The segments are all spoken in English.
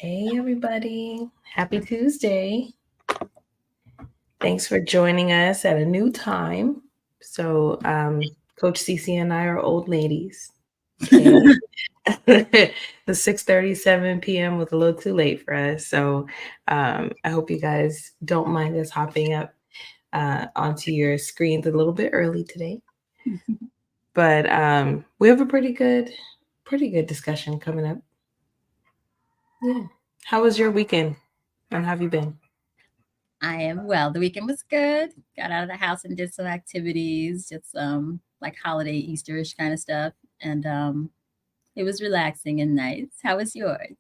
Hey, everybody. Happy Tuesday. Thanks for joining us at a new time. Coach Cece and I are old ladies. Okay. The 6:37 p.m. was a little too late for us. I hope you guys don't mind us hopping up onto your screens a little bit early today. But we have a pretty good discussion coming up. Yeah. How was your weekend? And how have you been? I am well. The weekend was good. Got out of the house and did some activities, just like holiday Easterish kind of stuff. And it was relaxing and nice. How was yours?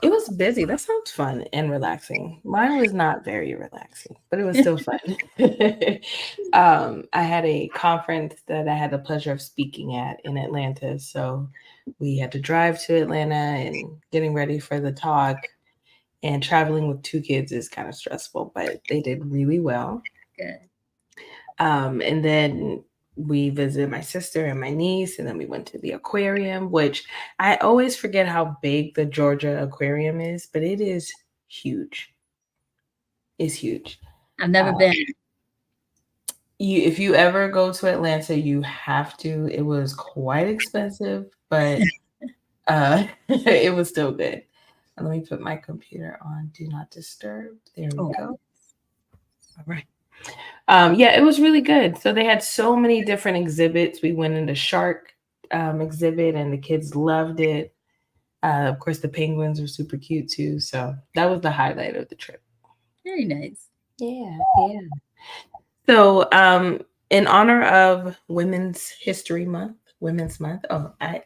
It was busy. That sounds fun and relaxing. Mine was not very relaxing, but it was still fun. I had a conference that I had the pleasure of speaking at in Atlanta. So we had to drive to Atlanta and getting ready for the talk. And traveling with two kids is kind of stressful, but they did really well. Good. And then we visited my sister and my niece, and then we went to the aquarium, which I always forget how big the Georgia aquarium is, but it is huge. It's huge. I've never Uh, been. if you ever go to Atlanta, you have to. It was quite expensive, but it was still good. And let me put my computer on Do Not Disturb. There we Oh, go. All right. Yeah, it was really good. So they had so many different exhibits. We went into shark exhibit, and the kids loved it. Of course, the penguins were super cute too. So that was the highlight of the trip. very nice. Yeah, yeah. So, in honor of Women's Month. Oh, I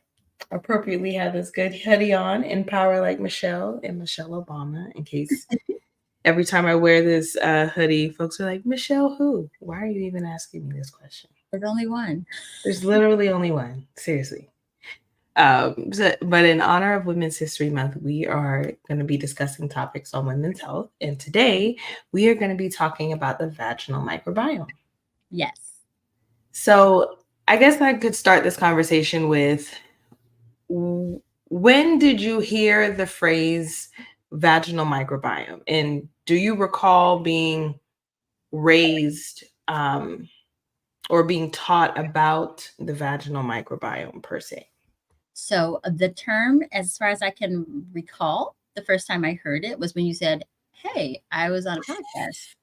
appropriately have this good hoodie on, Empower Like Michelle and Michelle Obama, in case every time I wear this hoodie, folks are like, Michelle, who? Why are you even asking me this question? There's only one. There's literally only one. Seriously. But in honor of Women's History Month, we are going to be discussing topics on women's health. And today we are going to be talking about the vaginal microbiome. Yes. So I guess I could start this conversation with when did you hear the phrase vaginal microbiome? And do you recall being raised or being taught about the vaginal microbiome per se? So the term, as far as I can recall, the first time I heard it was when you said, "Hey, I was on a podcast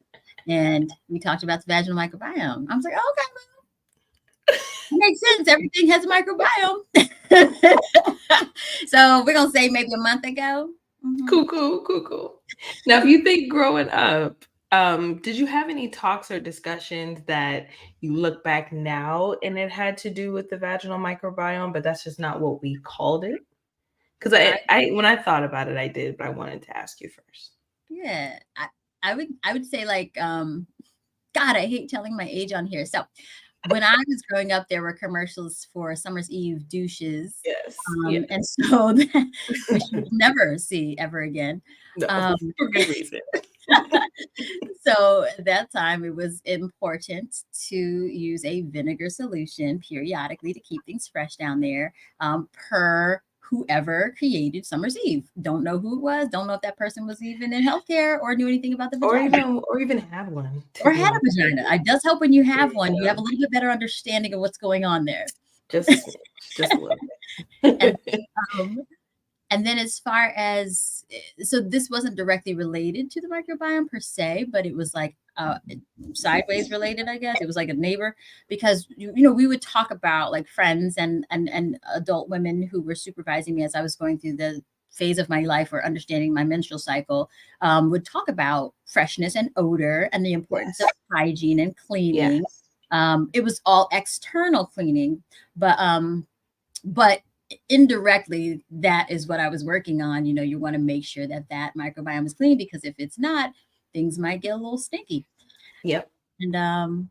and we talked about the vaginal microbiome." I was like, "Oh, okay, makes sense. Everything has a microbiome." So we're gonna say maybe a month ago. Mhm. Cool, cool, cool, cool. Now, if you think growing up, did you have any talks or discussions that you look back now and it had to do with the vaginal microbiome, but that's just not what we called it? Because I I when I thought about it, I did, but I wanted to ask you first. Yeah, I would say like God, I hate telling my age on here. So when I was growing up, there were commercials for Summer's Eve douches, Yes, yeah, and so that, which you will never see ever again. no, Um, for good reason. so at that time, it was important to use a vinegar solution periodically to keep things fresh down there, per whoever created Summer's Eve. Don't know who it was. Don't know if that person was even in healthcare or knew anything about the vagina Or even have one, to or be had a honest with vagina. you. It does help when you There have one. you You have a go. little bit better understanding of what's going on there. Just a smidge, just a little And bit. um, and then as far as so this wasn't directly related to the microbiome per se, but it was like sideways related, I guess. It was like a neighbor because we would talk about like friends and adult women who were supervising me as I was going through the phase of my life or understanding my menstrual cycle, would talk about freshness and odor and the importance of Yes, hygiene and cleaning. yes. It was all external cleaning, but indirectly that is what I was working on. You want to make sure that that microbiome is clean because if it's not, things might get a little stinky. Yep. And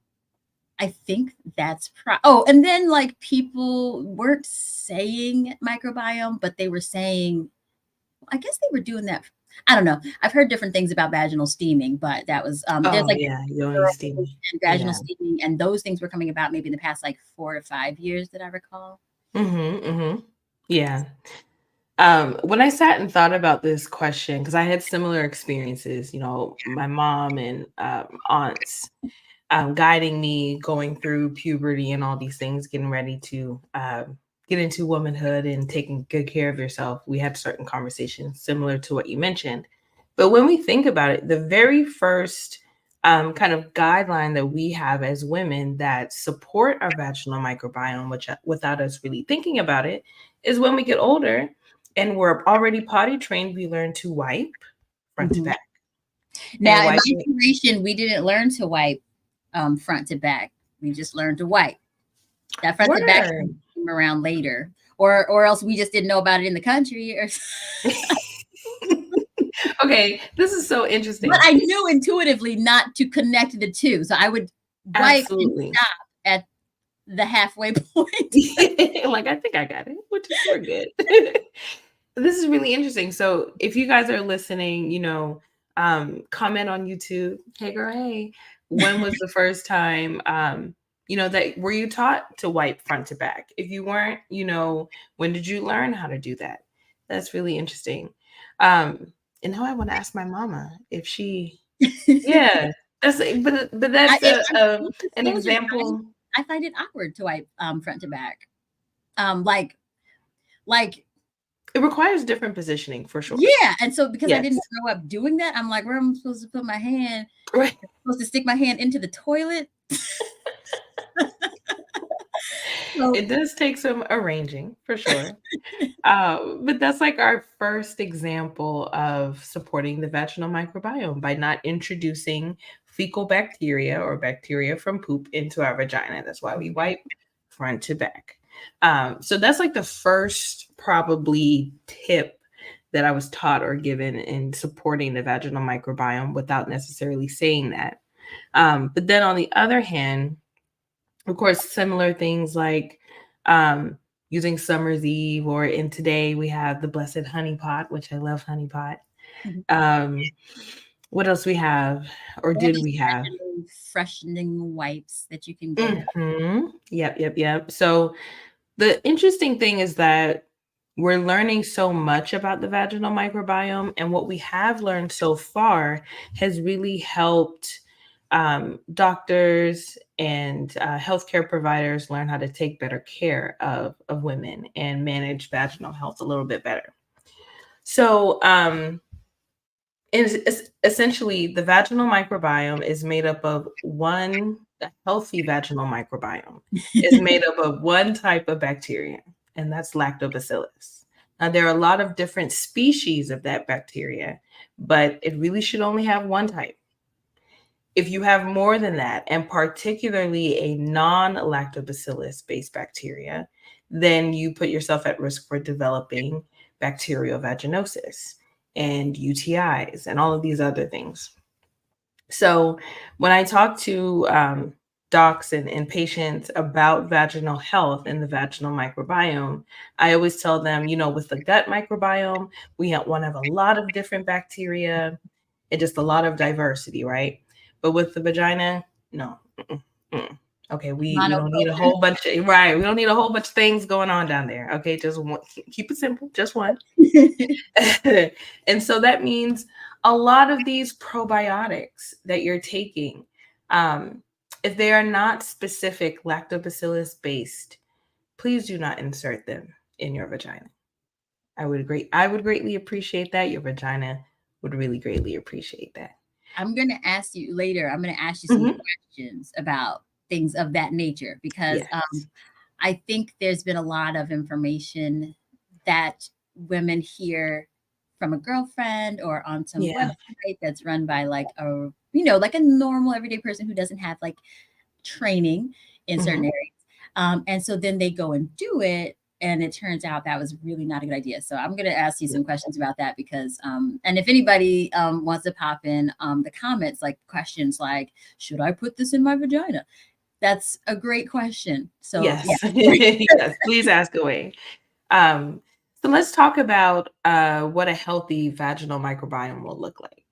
I think that's oh, and then like people weren't saying microbiome, but they were saying, I guess they were doing that. I don't know. I've heard different things about vaginal steaming, but that was there's Oh like yeah, Yoni epidural steaming. and vaginal Yeah. steaming, and those things were coming about maybe in the past like 4 to 5 years that I recall. Mm-hmm. Mm-hmm. Yeah. When I sat and thought about this question, because I had similar experiences, my mom and aunts guiding me going through puberty and all these things, getting ready to get into womanhood and taking good care of yourself. We had certain conversations similar to what you mentioned. But when we think about it, the very first kind of guideline that we have as women that support our vaginal microbiome, which without us really thinking about it, is when we get older and we're already potty trained, we learn to wipe front to Mhm. back. And Now, in my wiping generation, we didn't learn to wipe front to back. We just learned to wipe. That front to back word. came around later, or else we just didn't know about it in the country. Okay, this is so But interesting. I knew intuitively not to connect the two, so I would wipe and Absolutely. stop at the halfway point. Like, I think I got it, which is we're good. This is really interesting. So if you guys are listening, comment on YouTube. Hey girl, hey. When was the first time that were you taught to wipe front to back? If you weren't, when did you learn how to do that? That's really interesting. And now I want to ask my mama if she yeah, but that's an Still a vagina. example. I find it awkward to wipe front to back. Like It requires different positioning for sure. yeah, and so because I didn't Yes. grow up doing that, I'm like, where am I supposed to put my hand? Right. I'm supposed to stick my hand into the toilet? So It does take some arranging for sure. But that's like our first example of supporting the vaginal microbiome by not introducing fecal bacteria or bacteria from poop into our vagina. That's why we wipe front to back. So that's like the first probably tip that I was taught or given in supporting the vaginal microbiome without necessarily saying that. But then on the other hand, of course, similar things like um, using Summer's Eve, or in today we have the Blessed Honey Pot, which I love honey pot. mhm. Um, what else we have, or All did these we have? freshening wipes that you can get. Yep. So the interesting thing is that we're learning so much about the vaginal microbiome, and what we have learned so far has really helped doctors and healthcare providers learn how to take better care of women and manage vaginal health a little bit better. So, essentially, the vaginal microbiome is made up of a healthy vaginal microbiome is made up of one type of bacteria, and that's lactobacillus. Now, there are a lot of different species of that bacteria, but it really should only have one type. If you have more than that, and particularly a non-lactobacillus based bacteria, then you put yourself at risk for developing bacterial vaginosis and UTIs and all of these other things. So when I talk to docs and patients about vaginal health and the vaginal microbiome, I always tell them, with the gut microbiome, we want to have a lot of different bacteria and just a lot of diversity, right? But with the vagina, no. Mm-mm. Okay, we don't need a Monoculture. whole bunch of right. We don't need a whole bunch of things going on down there. Okay, just one, keep it simple, just one. And so that means a lot of these probiotics that you're taking, um, if they are not specific lactobacillus based, please do not insert them in your vagina. I would greatly appreciate that. Your vagina would really greatly appreciate that. I'm gonna ask you later. I'm gonna ask you some Mhm. questions about things of that nature because Yes. I think there's been a lot of information that women hear from a girlfriend or on some Yeah. website that's run by like like a normal everyday person who doesn't have like training in certain Mhm. areas. And so then they go and do it. And it turns out that was really not a good idea. So I'm going to ask you some questions about that because, and if anybody wants to pop in the comments, like questions like, should I put this in my vagina? That's a great question. So Yes. yeah. Yes. Please ask away. Um, so let's talk about what a healthy vaginal microbiome will look like.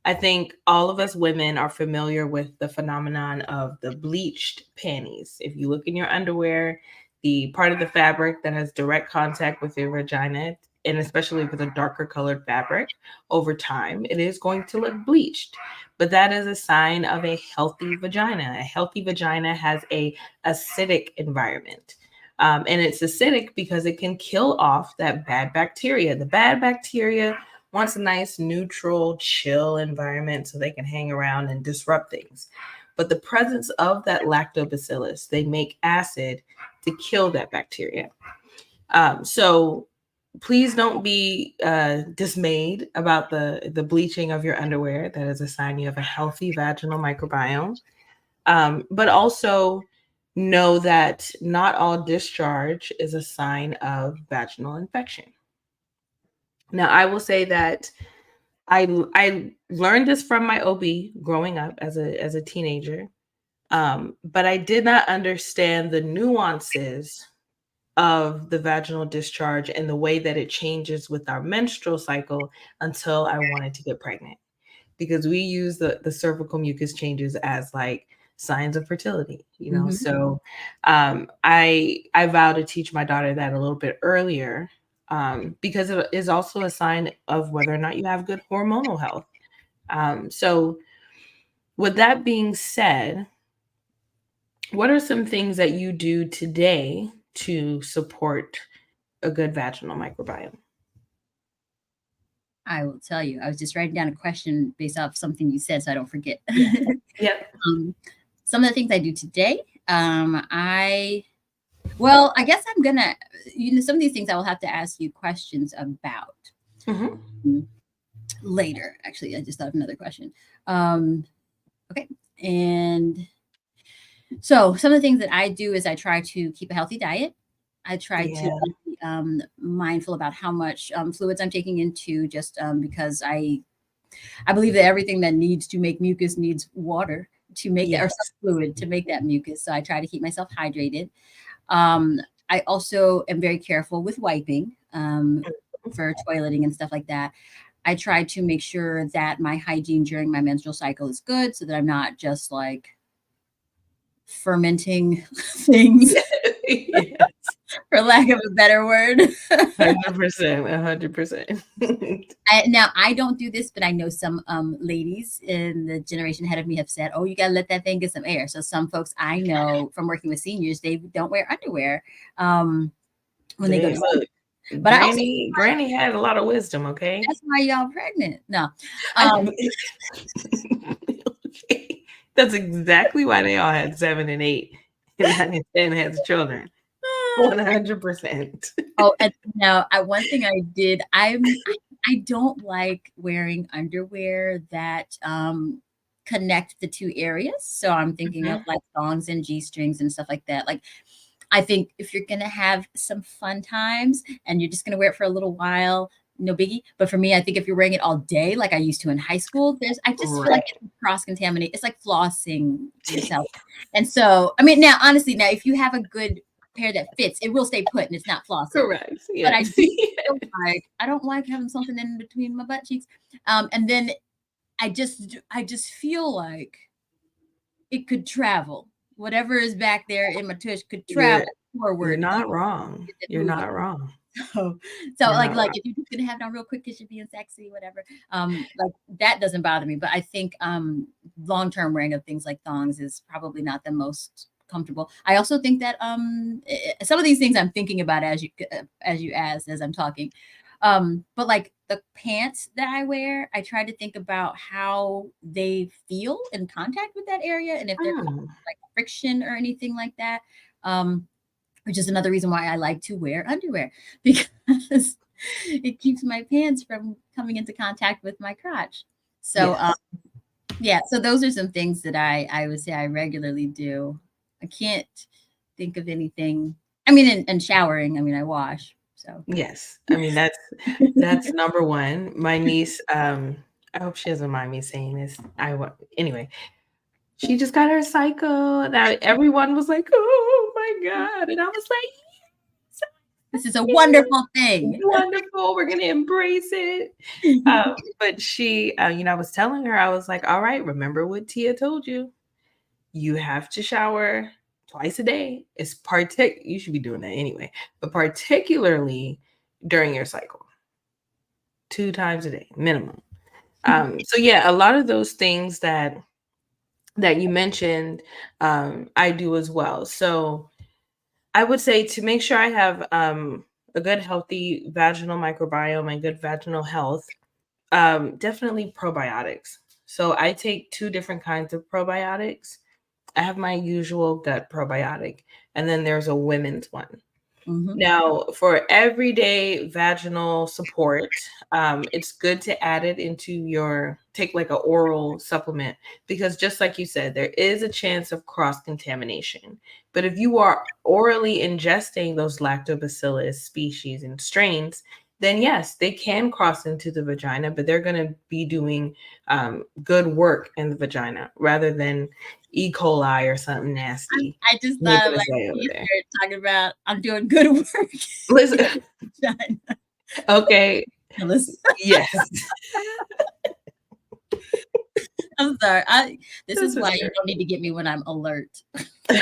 I think all of us women are familiar with the phenomenon of the bleached panties. If you look in your underwear, the part of the fabric that has direct contact with your vagina and especially with a darker colored fabric, over time, it is going to look bleached. But that is a sign of a healthy vagina. A healthy vagina has a acidic environment. And it's acidic because it can kill off that bad bacteria. The bad bacteria wants a nice, neutral, chill environment so they can hang around and disrupt things. But the presence of that lactobacillus, they make acid to kill that bacteria. So please don't be dismayed about the bleaching of your underwear. That is a sign you have a healthy vaginal microbiome. But also know that not all discharge is a sign of vaginal infection. Now, I will say that I learned this from my OB growing up as a teenager, but I did not understand the nuances of the vaginal discharge and the way that it changes with our menstrual cycle until I wanted to get pregnant, because we use the cervical mucus changes as like signs of fertility, you know. Mhm. So I vow to teach my daughter that a little bit earlier, because it is also a sign of whether or not you have good hormonal health. So with that being said, what are some things that you do today to support a good vaginal microbiome? I will tell you. I was just writing down a question based off something you said, so I don't forget. Yeah. Yep. Some of the things I do today, well, I guess I'm gonna, some of these things I will have to ask you questions about Mm-hmm. later. Actually, I just thought of another question. Okay, and so some of the things that I do is I try to keep a healthy diet. I try to Yeah. be mindful about how much fluids I'm taking into, just because I believe that everything that needs to make mucus needs water to make that, or Yes. some fluid to make that mucus. So I try to keep myself hydrated. Um, I also am very careful with wiping for toileting and stuff like that. I try to make sure that my hygiene during my menstrual cycle is good, so that I'm not just like fermenting things, Yes. for lack of a better word. 100%. 100%. Now I don't do this, but I know some ladies in the generation ahead of me have said, "Oh, you gotta let that thing get some air." So some folks I know from working with seniors, they don't wear underwear when they go to sleep. Look, But I also, Granny had a lot of wisdom, okay? that's why y'all pregnant. No, I um, Okay. That's exactly why they all had 7 and 8 and 9 and 10 had children. 100%. oh, and now one thing I did, I don't like wearing underwear that connect the two areas. So I'm thinking of Mhm. like thongs and G-strings and stuff like that. Like I think if you're gonna have some fun times and you're just gonna wear it for a little while, no biggie. But for me, I think if you're wearing it all day, like I used to in high school, I just feel like Right. it's cross contaminate. It's like flossing yourself. And so, I mean, now honestly, now if you have a good pair that fits, it will stay put and it's not flossing. Correct. But I Yes. do feel like I don't like having something in between my butt cheeks. And then I just feel like it could travel. Whatever is back there in my tush could You're travel you're forward and not wrong. get that You're moving. not wrong. So, so You're like not like wrong. if you're just gonna have it on real quick because you're being sexy, whatever. Like that doesn't bother me. But I think long term wearing of things like thongs is probably not the most comfortable. I also think that some of these things I'm thinking about as you asked as I'm talking. But like the pants that I wear, I try to think about how they feel in contact with that area and if they're causing Mm. like friction or anything like that. Um, which is another reason why I like to wear underwear because it keeps my pants from coming into contact with my crotch. So Yes. yeah, so those are some things that I would say I regularly do. I can't think of anything. I mean, and showering. I mean, I wash. So Yes. I mean, that's number 1. My niece, I hope she doesn't mind me saying this. Anyway, she just got her cycle. Now everyone was like, "Oh my God." And I was like, this is a "Yes, wonderful thing. wonderful. We're gonna embrace it." But she, I was telling her, I was like, "All right, remember what Tia told you. You have to shower twice a day. You should be doing that anyway, but particularly during your cycle." 2 times a day minimum. So yeah, a lot of those things that you mentioned, I do as well. So I would say to make sure I have a good, healthy vaginal microbiome and good vaginal health, definitely probiotics. So I take two different kinds of probiotics. I have my usual gut probiotic, and then there's a women's one. Mm-hmm. Now, for everyday vaginal support, it's good to add it into take like an oral supplement, because just like you said, there is a chance of cross contamination. But if you are orally ingesting those lactobacillus species and strains, then yes, they can cross into the vagina, but they're going to be doing good work in the vagina rather than E. coli or something nasty I just thought making of, its like, way over you there. started talking about I'm doing good work. Listen, Vagina. okay, Jealous. yes. I'm sorry. This This is is why you great. don't need to get me when I'm alert.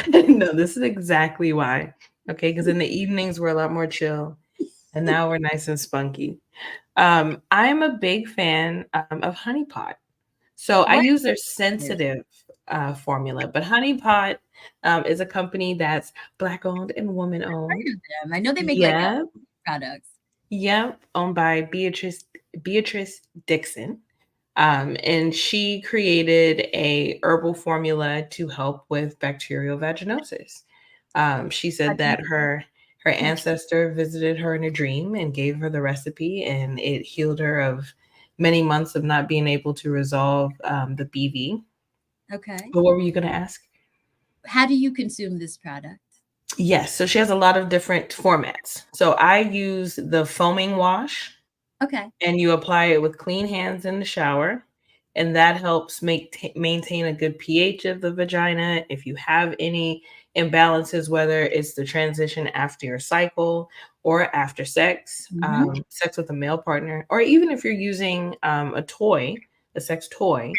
No, this is exactly why. Okay, because in the evenings we're a lot more chill, and now we're nice and spunky. I'm a big fan of Honey Pot. So I What use their is sensitive formula, but Honey Pot is a company that's Black owned and woman owned. them? I know they make like Yeah, products. yeah, owned by Beatrice Dixon. And she created a herbal formula to help with bacterial vaginosis. She said that her ancestor visited her in a dream and gave her the recipe, and it healed her of many months of not being able to resolve the BV. Okay. But what were you going to ask? How do you consume this product? Yes, so she has a lot of different formats. So I use the foaming wash, Okay. and you apply it with clean hands in the shower, and that helps maintain a good pH of the vagina. If you have any imbalances, whether it's the transition after your cycle or after sex, Mm-hmm. sex with a male partner, or even if you're using a sex toy,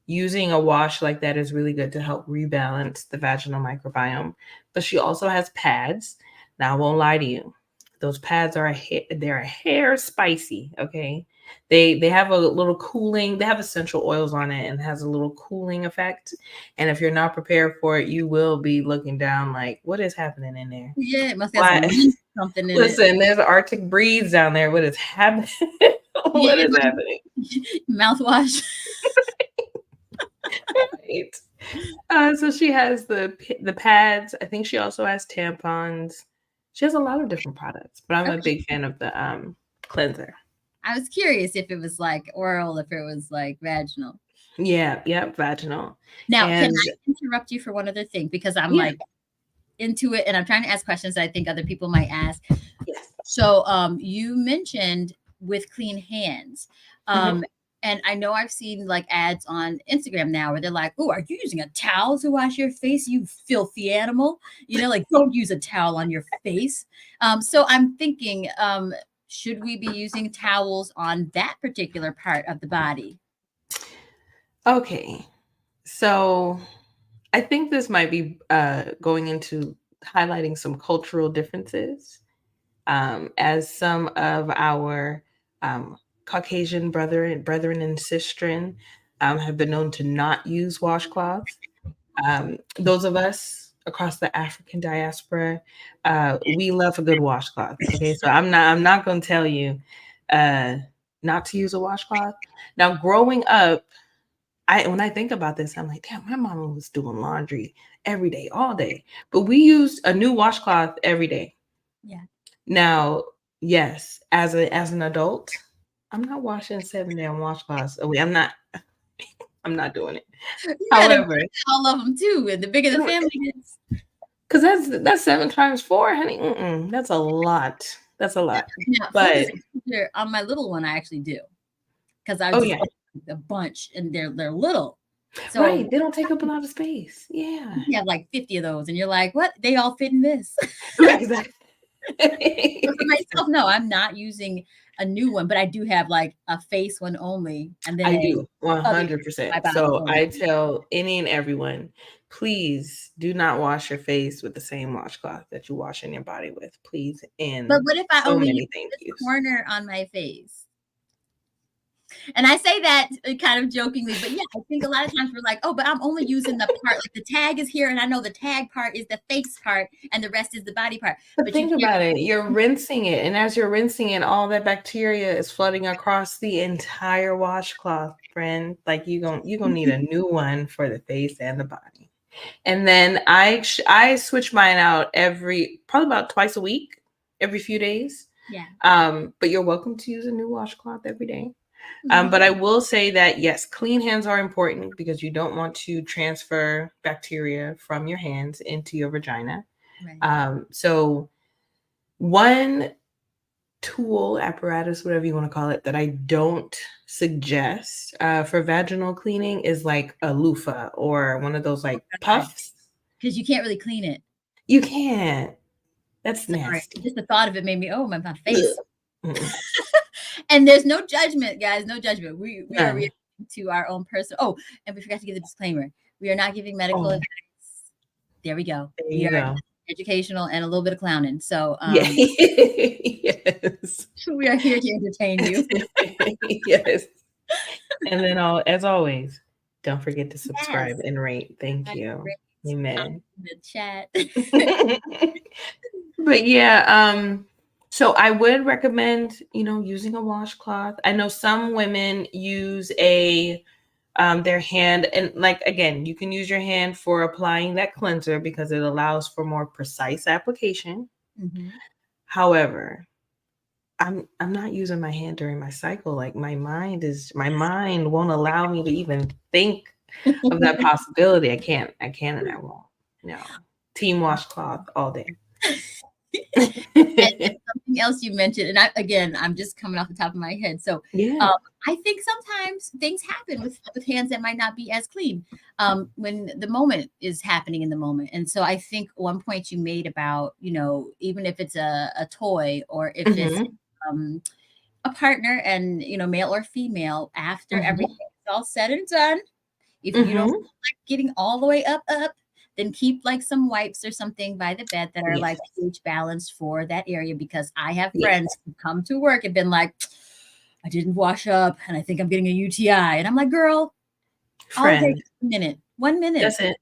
using a wash like that is really good to help rebalance the vaginal microbiome. But she also has pads. Now, I won't lie to you. Those pads are they're a hair spicy, okay? They have a little cooling, they have essential oils on it and has a little cooling effect. And if you're not prepared for it, you will be looking down like, what is happening in there? Yeah, it must have Why? some mint something in it. Listen, there's Arctic breeze down there. What is happening? Yeah, What is happening? mouthwash. Right. So she has the pads. I think she also has tampons. She has a lot of different products, but I'm a Okay. big fan of the cleanser. I was curious if it was like oral, if it was like vaginal. Yeah, yep, vaginal. Now, can And I interrupt you for one other thing? Because I'm yeah, like into it and I'm trying to ask questions that I think other people might ask. yes. So you mentioned with clean hands. Mhm. And I know I've seen like ads on Instagram now where they're like, "Oh, are you using a towel to wash your face, you filthy animal?" You know, like don't use a towel on your face. So I'm thinking, should we be using towels on that particular part of the body? Okay. So I think this might be going into highlighting some cultural differences, as some of our Caucasian brethren and sistren have been known to not use washcloths. Those of us across the African diaspora, we love a good washcloth. Okay, so I'm not going to tell you uh, not to use a washcloth. Now, growing up, when I think about this, I'm like, damn, my mama was doing laundry every day, all day, but we used a new washcloth every day. Yeah. Now, yes, as an adult, I'm not washing 7 damn washcloths a week. I'm not doing it. You gotta However, get all of them too. And the bigger the family gets. because that's 7 times 4, honey. That's a lot. That's a lot. Now, full But disclosure, on my little one, I actually do because I oh just yeah, bought a bunch and they're little. So right. They don't take up a lot of space. Yeah, you have like 50 of those, and you're like, what? They all fit in this. exactly. But for myself, no, I'm not using a new one, but I do have like a face one only, and then I a do other 100%. my body So only. I tell any and everyone, please do not wash your face with the same washcloth that you wash in your body with, please. But In what if I so only use many thank this yous. corner on my face? And I say that kind of jokingly, but yeah, I think a lot of times we're like, oh, but I'm only using the part, like the tag is here, and I know the tag part is the face part, and the rest is the body part. But But you think can't. about it. You're rinsing it, and as you're rinsing it, all that bacteria is flooding across the entire washcloth, friend. Like you gonna need a new one for the face and the body. And then I switch mine out probably about twice a week, every few days. Yeah. But you're welcome to use a new washcloth every day. Mhm. But I will say that yes, clean hands are important because you don't want to transfer bacteria from your hands into your vagina. Right. So one tool, apparatus, whatever you want to call it, that I don't suggest for vaginal cleaning is like a loofah or one of those like puffs. Because you can't really clean it. You can't. That's Sorry. nasty. Just the thought of it made me, oh, my face. Mm-mm. And there's no judgment, guys. No judgment. We are None. reacting to our own person. Oh, and we forgot to give the disclaimer. We are not giving medical advice. There we go. There We you are go. educational and a little bit of clowning. So Yeah. Yes. we are here to entertain you. Yes. And then as always, don't forget to subscribe Yes. and rate. Thank you. Amen. In the chat. But yeah, so I would recommend, using a washcloth. I know some women use their hand, and like again, you can use your hand for applying that cleanser because it allows for more precise application. Mm-hmm. However, I'm not using my hand during my cycle. Like my mind won't allow me to even think of that possibility. I can't and I won't. No. Team washcloth all day. And something else you mentioned, and I'm just coming off the top of my head. So Yeah. I think sometimes things happen with hands that might not be as clean when the moment is happening in the moment. And so I think one point you made about, even if it's a toy or if it's a partner and, male or female, after everything's all said and done, if you don't like getting all the way up, then keep like some wipes or something by the bed that are like pH balanced for that area. Because I have friends who come to work and been like, I didn't wash up and I think I'm getting a UTI. And I'm like, girl, I'll take a minute, 1 minute. That's it.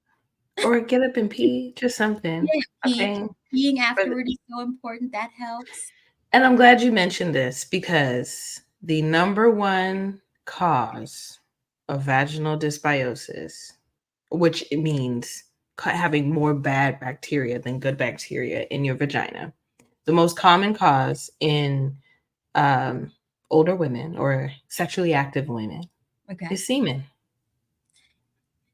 Or get up and pee, just something. Yeah, peeing afterward is so important. That helps. And I'm glad you mentioned this because the number one cause of vaginal dysbiosis, which it means having more bad bacteria than good bacteria in your vagina, the most common cause in older women or sexually active women is semen.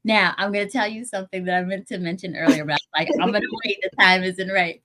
Now, I'm going to tell you something that I meant to mention earlier about, like, I'm going to wait, the time isn't right.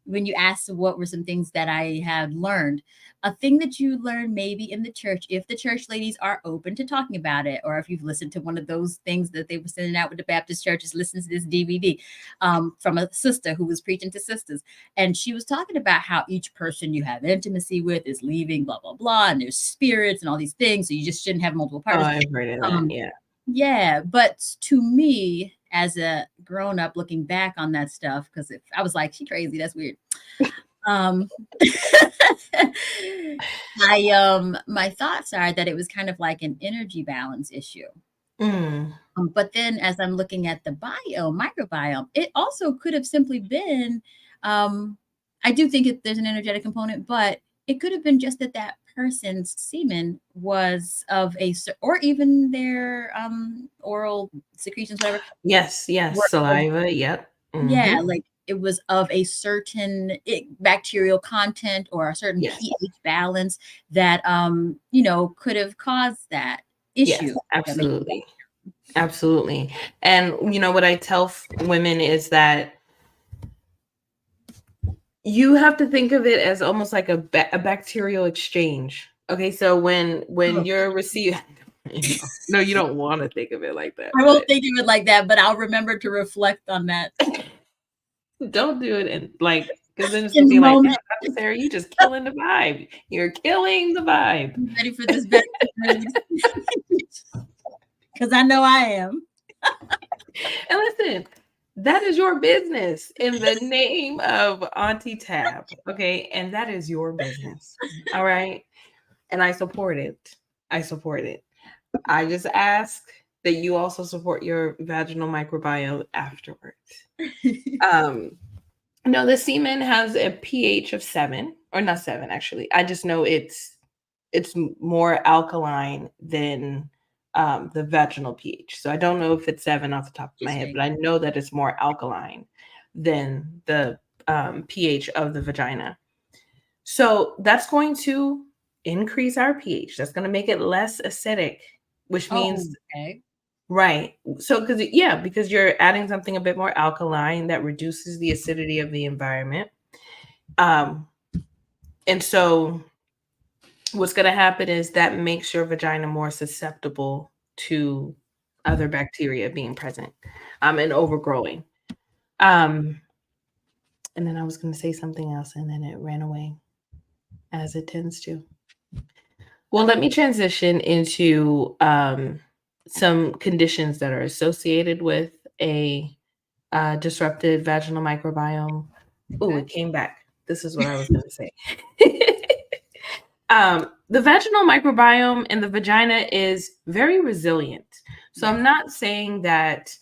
When you asked what were some things that I had learned, a thing that you learn maybe in the church, if the church ladies are open to talking about it, or if you've listened to one of those things that they were sending out with the Baptist churches, listen to this DVD from a sister who was preaching to sisters. And she was talking about how each person you have intimacy with is leaving, blah, blah, blah, and there's spirits and all these things. So you just shouldn't have multiple partners. Oh, I've heard of that, yeah. Yeah, but to me, as a grown up looking back on that stuff, because I was like, she crazy, that's weird. My thoughts are that it was kind of like an energy balance issue. But then as I'm looking at the microbiome, it also could have simply been, I do think there's an energetic component, but it could have been just that person's semen was or even their oral secretions, whatever. Yes, saliva, yep. Yeah, like it was of a certain bacterial content or a certain pH balance that could have caused that issue. Yes, absolutely. Absolutely. And what I tell women is that you have to think of it as almost like a bacterial exchange. Okay, so when you're receiving, no, you don't want to think of it like that. I won't think of it like that, but I'll remember to reflect on that. Don't do it because then it's gonna be like, no, Sarah, you just killing the vibe. You're killing the vibe. I'm ready for this because I know I am. And listen, that is your business in the name of Auntie Tab, okay? And that is your business, all right? and I support it. I support it. I just ask that you also support your vaginal microbiome afterwards. Um, no, the semen has a pH of 7, or not 7 actually. I just know it's more alkaline than the vaginal pH. So I don't know if it's 7 off the top of my head, Interesting. but I know that it's more alkaline than the pH of the vagina. So that's going to increase our pH. That's going to make it less acidic, which Oh, means okay. right. So because you're adding something a bit more alkaline that reduces the acidity of the environment. Um, and so what's going to happen is that makes your vagina more susceptible to other bacteria being present and overgrowing. Um, and then I was going to say something else and then it ran away as it tends to. Well, let me transition into some conditions that are associated with a disrupted vaginal microbiome. Oh, Okay. it came back. This is what I was going to say. The vaginal microbiome in the vagina is very resilient. So Yes. I'm not saying that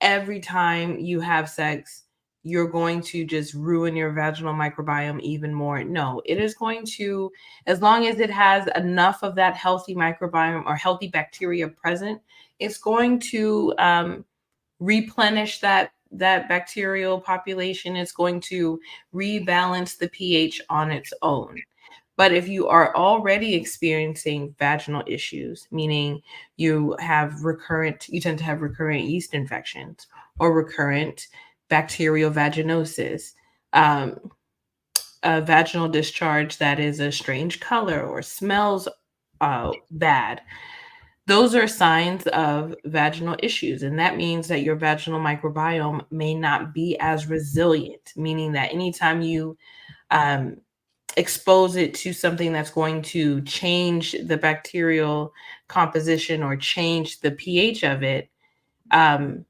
every time you have sex, you're going to just ruin your vaginal microbiome even more. No, it is going to, as long as it has enough of that healthy microbiome or healthy bacteria present, it's going to replenish that bacterial population. It's going to rebalance the pH on its own. But if you are already experiencing vaginal issues, meaning you tend to have recurrent yeast infections or recurrent bacterial vaginosis, um, a vaginal discharge that is a strange color or smells bad, those are signs of vaginal issues. And that means that your vaginal microbiome may not be as resilient, meaning that anytime you um, expose it to something that's going to change the bacterial composition or change the pH of it, um,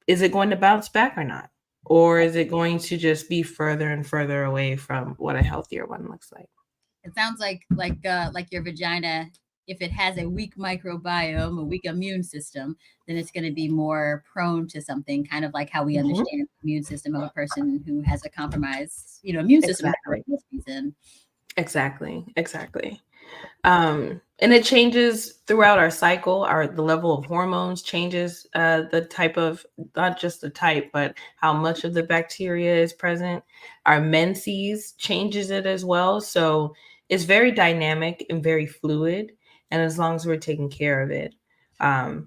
is it going to bounce back or not? Or is it going to just be further and further away from what a healthier one looks like? It sounds like your vagina, if it has a weak microbiome, a weak immune system, then it's going to be more prone to something, kind of like how we Mhm. understand the immune system of a person who has a compromised, immune system for Exactly. a reason. Exactly. Exactly. And it changes throughout our cycle. The level of hormones changes the type of, not just the type, but how much of the bacteria is present. Our menses changes it as well. So it's very dynamic and very fluid. And as long as we're taking care of it,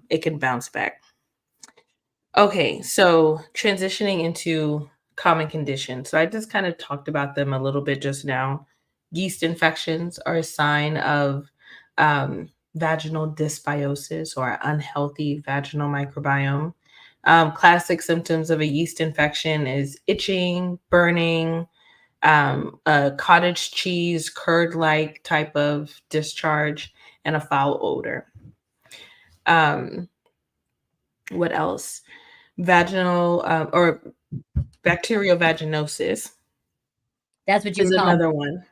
it can bounce back. Okay, so transitioning into common conditions. So I just kind of talked about them a little bit just now. Yeast infections are a sign of vaginal dysbiosis or unhealthy vaginal microbiome. Classic symptoms of a yeast infection is itching, burning, a cottage cheese, curd like type of discharge, and a foul odor. Um, what else? Vaginal or bacterial vaginosis That's what you is were calling. another one.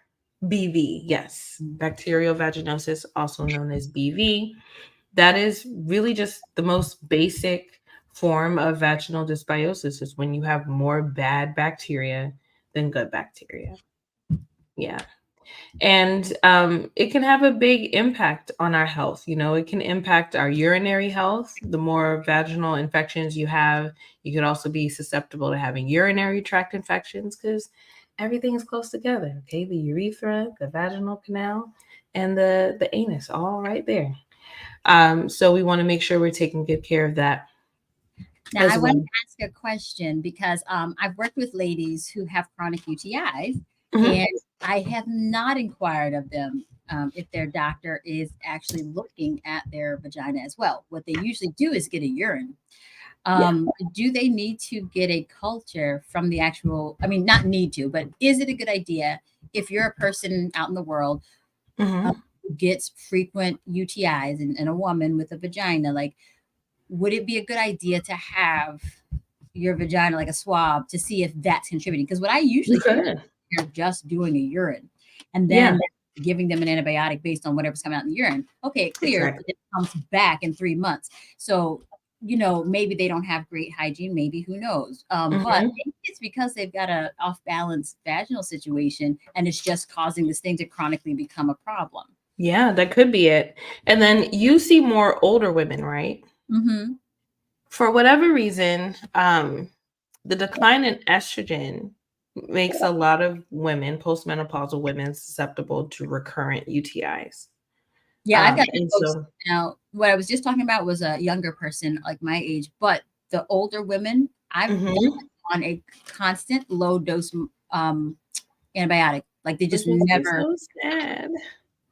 BV, yes. Bacterial vaginosis, also known as BV. That is really just the most basic form of vaginal dysbiosis is when you have more bad bacteria than good bacteria. Yeah. And it can have a big impact on our health. It can impact our urinary health. The more vaginal infections you have, you could also be susceptible to having urinary tract infections because everything is close together. Okay, the urethra, the vaginal canal, and the anus, all right there. So we want to make sure we're taking good care of that Now, I as want well. to ask a question because I've worked with ladies who have chronic UTIs, Mhm. and I have not inquired of them if their doctor is actually looking at their vagina as well. What they usually do is get a urine. Yeah. Do they need to get a culture from the actual? I mean, not need to, but is it a good idea if you're a person out in the world Mhm. who gets frequent UTIs and a woman with a vagina, like, would it be a good idea to have your vagina like a swab to see if that's contributing? Because what I You usually hear is could. they're just doing a urine, and then Yeah. giving them an antibiotic based on whatever's coming out in the urine. Okay, it clears, Exactly. but it comes back in 3 months. So, maybe they don't have great hygiene, maybe, who knows? But Mhm. maybe it's because they've got a off balance vaginal situation and it's just causing this thing to chronically become a problem. Yeah, that could be it. And then you see more older women, right? Mm-hmm. For whatever reason, the decline in estrogen makes a lot of women, postmenopausal women, susceptible to recurrent UTIs. Yeah, I've got And folks so, now. What I was just talking about was a younger person like my age, but the older women, I've got mhm. on a constant low dose antibiotic. Like they just This makes me never. so sad.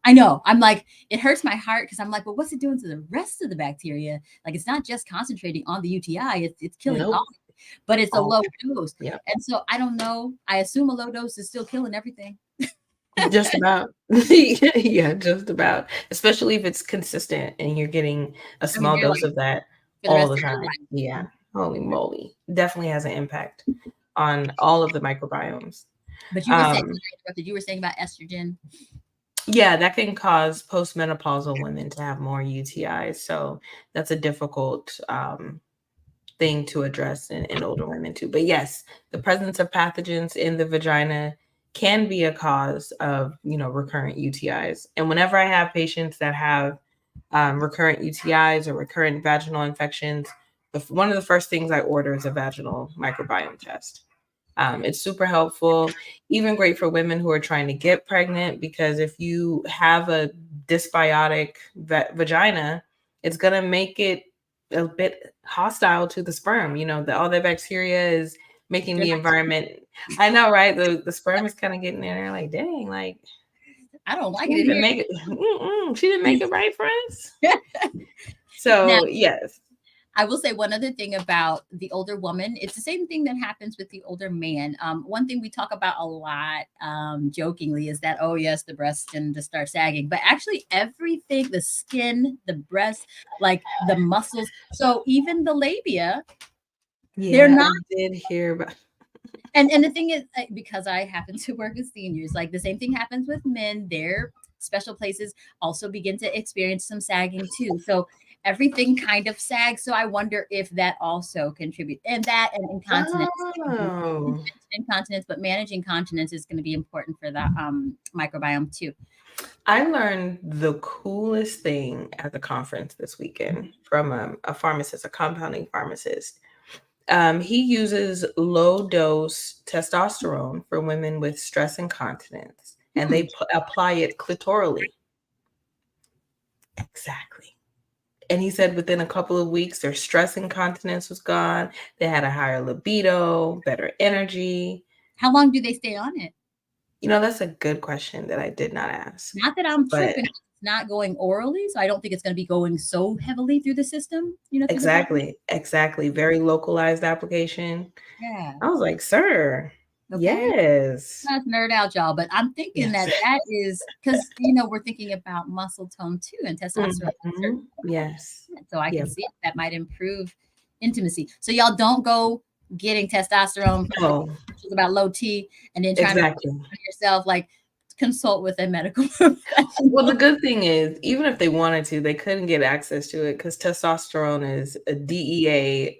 I know. I'm like, it hurts my heart because I'm like, well, what's it doing to the rest of the bacteria? Like, it's not just concentrating on the UTI; it's killing all, Nope. of it, but it's a All. low dose. Yep. And so I don't know. I assume a low dose is still killing everything. Just about. Yeah, just about. Especially if it's consistent and you're getting a I mean, small you're dose like of that for the all rest the of your time. Yeah. life. Holy moly. Definitely has an impact on all of the microbiomes. But you were saying, Um, I interrupted, you were saying about estrogen. yeah, that can cause postmenopausal women to have more UTIs. So that's a difficult thing to address in older women too. But yes, the presence of pathogens in the vagina can be a cause of, recurrent UTIs. And whenever I have patients that have recurrent UTIs or recurrent vaginal infections, one of the first things I order is a vaginal microbiome test. It's super helpful, even great for women who are trying to get pregnant, because if you have a dysbiotic vagina, it's going to make it a bit hostile to the sperm. All the bacteria is making They're the like, environment. I know, right? The sperm is kind of getting in there like, dang, like I don't she like it didn't in even make it. She didn't make it right for us. here. Now, So, yes. I will say one other thing about the older woman. It's the same thing that happens with the older man. One thing we talk about a lot, jokingly, is that, oh, yes, the breasts tend to start sagging. But actually, everything, the skin, the breast, like the muscles, so even the labia, they're Yeah, not. I did hear about. And the thing is, because I happen to work with seniors, like the same thing happens with men. Their special places also begin to experience some sagging too. So everything kind of sags. So I wonder if that also contributes. And that and incontinence. Oh. Incontinence, but managing continence is going to be important for the microbiome too. I learned the coolest thing at the conference this weekend from a pharmacist, a compounding pharmacist. He uses low dose testosterone for women with stress incontinence, and Hmm. they apply it clitorally. Exactly. And he said within a couple of weeks, their stress incontinence was gone. They had a higher libido, better energy. How long do they stay on it? That's a good question that I did not ask. Not that I'm But tripping. It's not going orally, so I don't think it's going to be going so heavily through the system, through the body. exactly. Very localized application. Yeah. I was like, sir, Okay. yes. Not to nerd out, y'all, but I'm thinking Yes. that that is because we're thinking about muscle tone too, and testosterone has certain Mhm. chemicals. Yes. So I can Yep. see that might improve intimacy. So y'all don't go getting testosterone Oh, about low T and then trying to put exactly. it on yourself. Like consult with a medical professional. Well, the good thing is, even if they wanted to, they couldn't get access to it because testosterone is a DEA.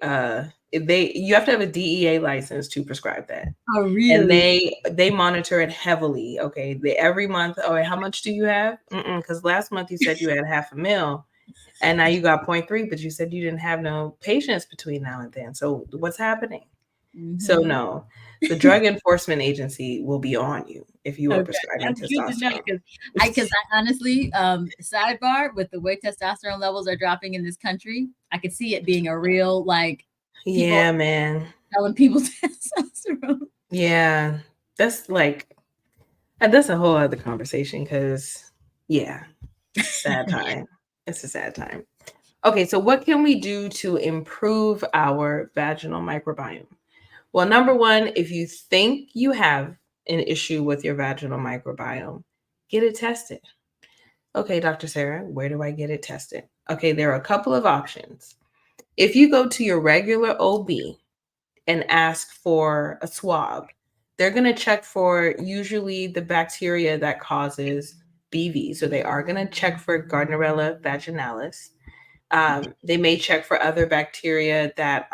You have to have a DEA license to prescribe that, Oh, and really? they monitor it heavily. Okay, every month. Oh, how much do you have? Because last month you said you had half a mil, and now you got zero point 0.3, but you said you didn't have no patients between now and then. So what's happening? So Mm-hmm. no, the Drug Enforcement Agency will be on you if you are Okay, prescribing that's good to know testosterone. because I honestly, sidebar with the way testosterone levels are dropping in this country, I could see it being a real like people Yeah, man. selling people testosterone. Yeah, that's like that's a whole other conversation because yeah, it's a sad time. It's a sad time. Okay, so what can we do to improve our vaginal microbiome? Well, number one, if you think you have an issue with your vaginal microbiome, get it tested. Okay, Dr. Sarah, where do I get it tested? Okay, there are a couple of options. If you go to your regular OB and ask for a swab, they're going to check for usually the bacteria that causes BV. So they are going to check for Gardnerella vaginalis. They may check for other bacteria that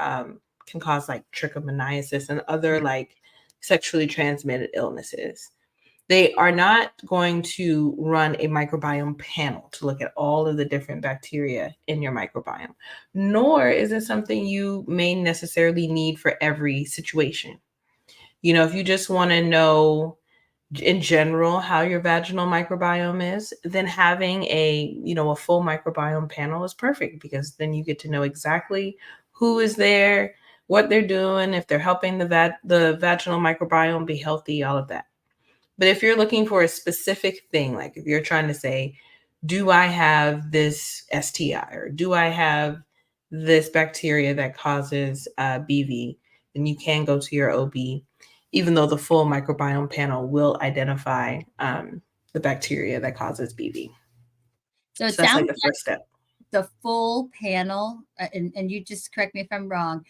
can cause like trichomoniasis and other like sexually transmitted illnesses. They are not going to run a microbiome panel to look at all of the different bacteria in your microbiome, nor is it something you may necessarily need for every situation. If you just want to know in general how your vaginal microbiome is, then having a full microbiome panel is perfect, because then you get to know exactly who is there, what they're doing, if they're helping the vaginal microbiome be healthy, all of that. But if you're looking for a specific thing, like if you're trying to say, do I have this STI, or do I have this bacteria that causes BV, then you can go to your OB, even though the full microbiome panel will identify the bacteria that causes BV. So it So that's sounds like the first step. the full panel, and you just correct me if I'm wrong.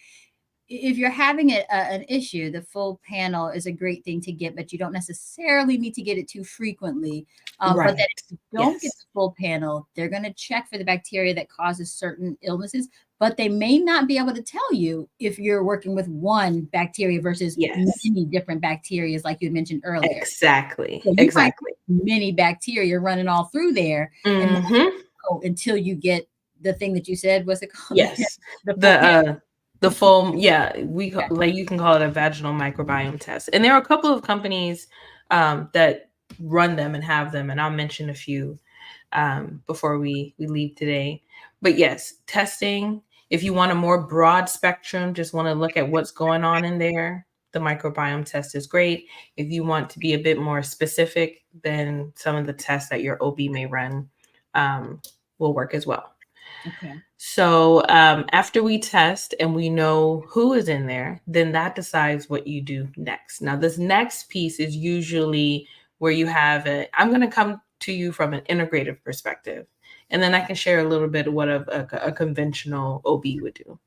If you're having an issue, the full panel is a great thing to get, but you don't necessarily need to get it too frequently. Right. But that if you don't get Yes. the full panel, they're going to check for the bacteria that causes certain illnesses, but they may not be able to tell you if you're working with one bacteria versus Yes. many different bacteria, like you mentioned earlier. Exactly. So you Exactly. might have many bacteria running all through there, and until you get the thing that you said, what's it called? Yes. The full panel. The foam, yeah, like you can call it a vaginal microbiome test. And there are a couple of companies that run them and have them, and I'll mention a few before we leave today. But yes, testing. If you want a more broad spectrum, just want to look at what's going on in there, the microbiome test is great. If you want to be a bit more specific, then some of the tests that your OB may run will work as well. Okay. So after we test and we know who is in there, then that decides what you do next. Now, this next piece is usually where you have it. I'm going to come to you from an integrative perspective, and then I can share a little bit of what a conventional OB would do.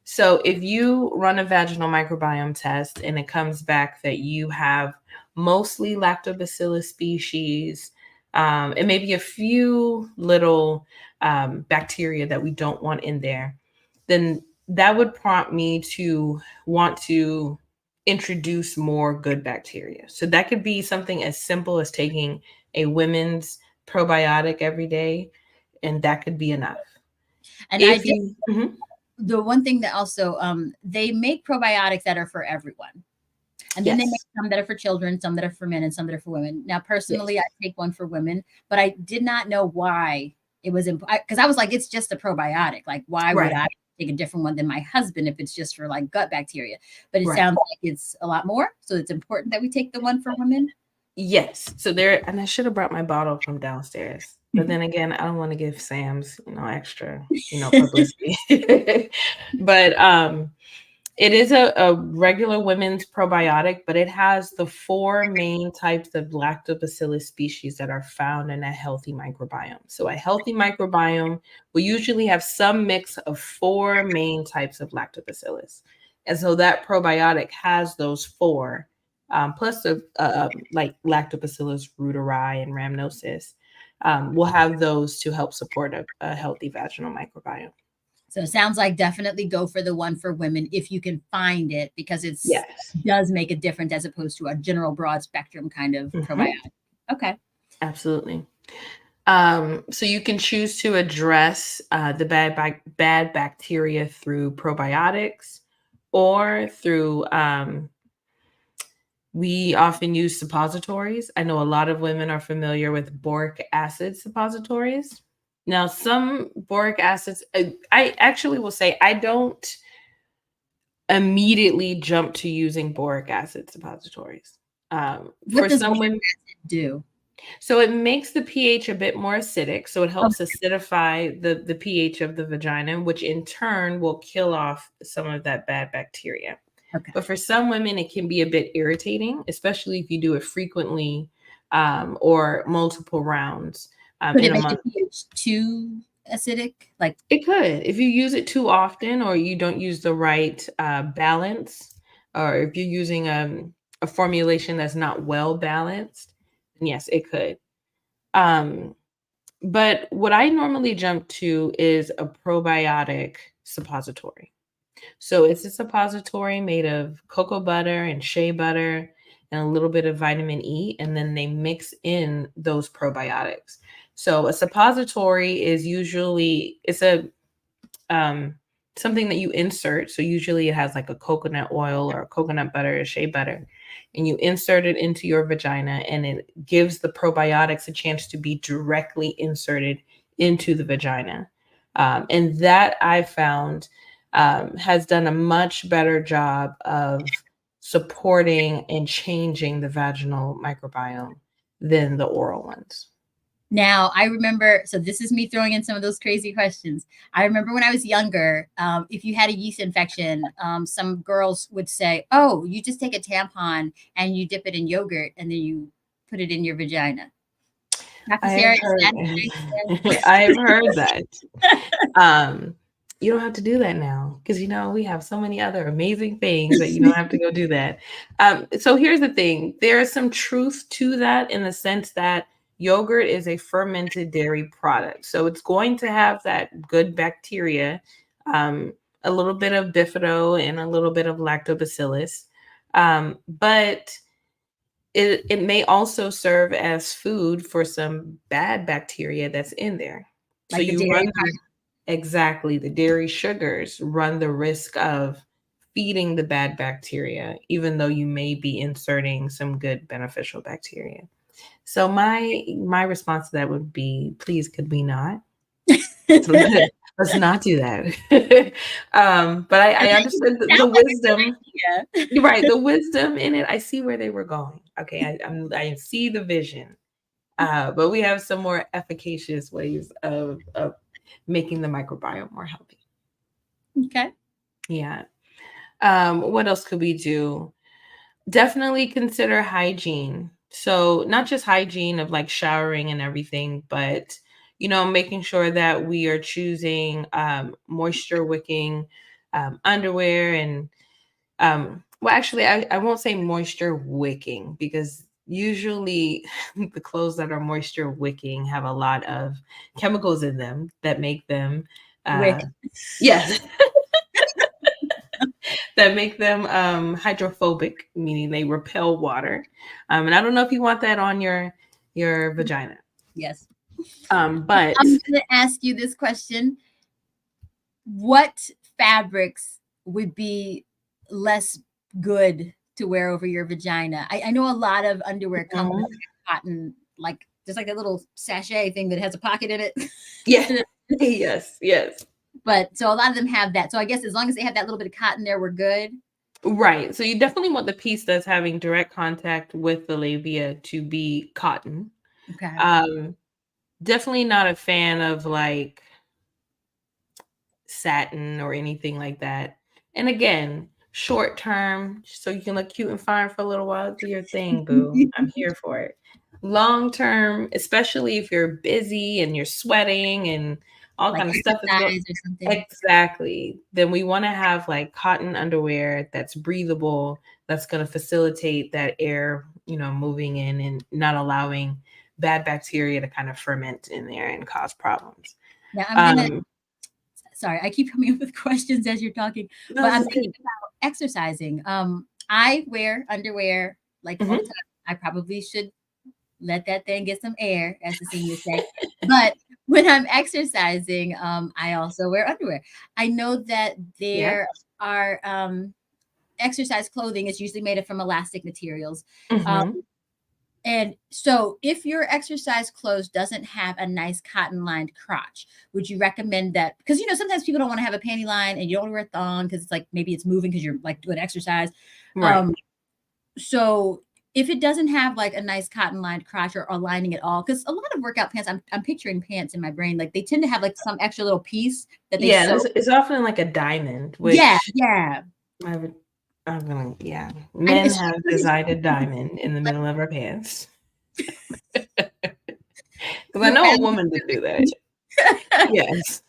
So if you run a vaginal microbiome test and it comes back that you have mostly lactobacillus species, and maybe a few little bacteria that we don't want in there, then that would prompt me to want to introduce more good bacteria. So that could be something as simple as taking a women's probiotic every day, and that could be enough. And I If did you, the one thing that also they make probiotics that are for everyone. And then they make yes, some that are for children, some that are for men, and some that are for women. Now, personally, yes, I take one for women, but I did not know why it was because I was like, it's just a probiotic. Like, why would right. I take a different one than my husband if it's just for like gut bacteria? But it Right. sounds like it's a lot more. So it's important that we take the one for women. Yes. So there, and I should have brought my bottle from downstairs. But then again, I don't want to give Sam's, extra, publicity. But it is a regular women's probiotic, but it has the four main types of lactobacillus species that are found in a healthy microbiome. So a healthy microbiome will usually have some mix of four main types of lactobacillus. And so that probiotic has those four, plus the like lactobacillus reuteri and rhamnosus. Will have those to help support a healthy vaginal microbiome. So it sounds like definitely go for the one for women if you can find it, because it Yes. does make a difference as opposed to a general broad spectrum kind of probiotic. Okay. Absolutely. So you can choose to address the bad bacteria through probiotics, or through we often use suppositories. I know a lot of women are familiar with boric acid suppositories. Now, some boric acids, I actually will say I don't immediately jump to using boric acid suppositories. What For does some women, do? so it makes the pH a bit more acidic. So it helps Okay. acidify the pH of the vagina, which in turn will kill off some of that bad bacteria. Okay. But for some women, it can be a bit irritating, especially if you do it frequently or multiple rounds Could in it a make month. the pH too acidic? Like, It could, if you use it too often, or you don't use the right balance, or if you're using a formulation that's not well balanced, then yes, it could. But what I normally jump to is a probiotic suppository. So it's a suppository made of cocoa butter and shea butter and a little bit of vitamin E, and then they mix in those probiotics. So a suppository is usually it's a um, something that you insert. So usually it has like a coconut oil or coconut butter or shea butter, and you insert it into your vagina, and it gives the probiotics a chance to be directly inserted into the vagina. And that I found has done a much better job of supporting and changing the vaginal microbiome than the oral ones. Now, I remember, so this is me throwing in some of those crazy questions. I remember when I was younger, if you had a yeast infection, some girls would say, oh, you just take a tampon and you dip it in yogurt and then you put it in your vagina. Dr. I've Sarah, heard is I've heard that. Um, you don't have to do that now because we have so many other amazing things that you don't have to go do that. So here's the thing: there is some truth to that in the sense that yogurt is a fermented dairy product, so it's going to have that good bacteria, a little bit of bifido and a little bit of lactobacillus, but it may also serve as food for some bad bacteria that's in there. So like the you dairy. run exactly the dairy sugars run the risk of feeding the bad bacteria, even though you may be inserting some good beneficial bacteria. So my response to that would be, please, could we not? Let's not do that. But I understood the Sounds like a wisdom. good idea. You're right. The wisdom in it, I see where they were going. Okay, I see the vision. But we have some more efficacious ways of making the microbiome more healthy. Okay. Yeah. What else could we do? Definitely consider hygiene. So not just hygiene of like showering and everything, but making sure that we are choosing moisture wicking underwear and well, actually, I won't say moisture wicking because usually the clothes that are moisture wicking have a lot of chemicals in them that make them, Wick. yes, that make them hydrophobic, meaning they repel water. And I don't know if you want that on your vagina. Yes. But I'm going to ask you this question. What fabrics would be less good to wear over your vagina? I know a lot of underwear come with cotton, like just like a little sachet thing that has a pocket in it. yeah, yes. But so a lot of them have that. So I guess as long as they have that little bit of cotton there, we're good. Right. So you definitely want the piece that's having direct contact with the labia to be cotton. Okay. Definitely not a fan of like satin or anything like that. And again, short term, so you can look cute and fine for a little while, do your thing, boo. I'm here for it. Long term, especially if you're busy and you're sweating and all Like kind of stuff is going exercise or something. exactly, then we want to have like cotton underwear that's breathable, that's going to facilitate that air, moving in and not allowing bad bacteria to kind of ferment in there and cause problems. Now I'm gonna sorry, I keep coming up with questions as you're talking, No, but this I'm is good. thinking about exercising. I wear underwear like all the time. I probably should let that thing get some air, as the seniors say. But when I'm exercising, I also wear underwear. I know that Yeah. there are exercise clothing is usually made from elastic materials. Mhm. And so if your exercise clothes doesn't have a nice cotton lined crotch, would you recommend that? Because sometimes people don't want to have a panty line and you don't want to wear a thong because it's like maybe it's moving because you're like doing exercise. Right. Um, so if it doesn't have like a nice cotton lined crotch or lining at all, because a lot of workout pants, I'm picturing pants in my brain, like they tend to have like some extra little piece that they Yeah, sew. it's often like a diamond, Yeah, which yeah. I would I'm gonna yeah. And Men it's have designed a diamond in the middle of our pants. Because I know a woman did do that. Yes.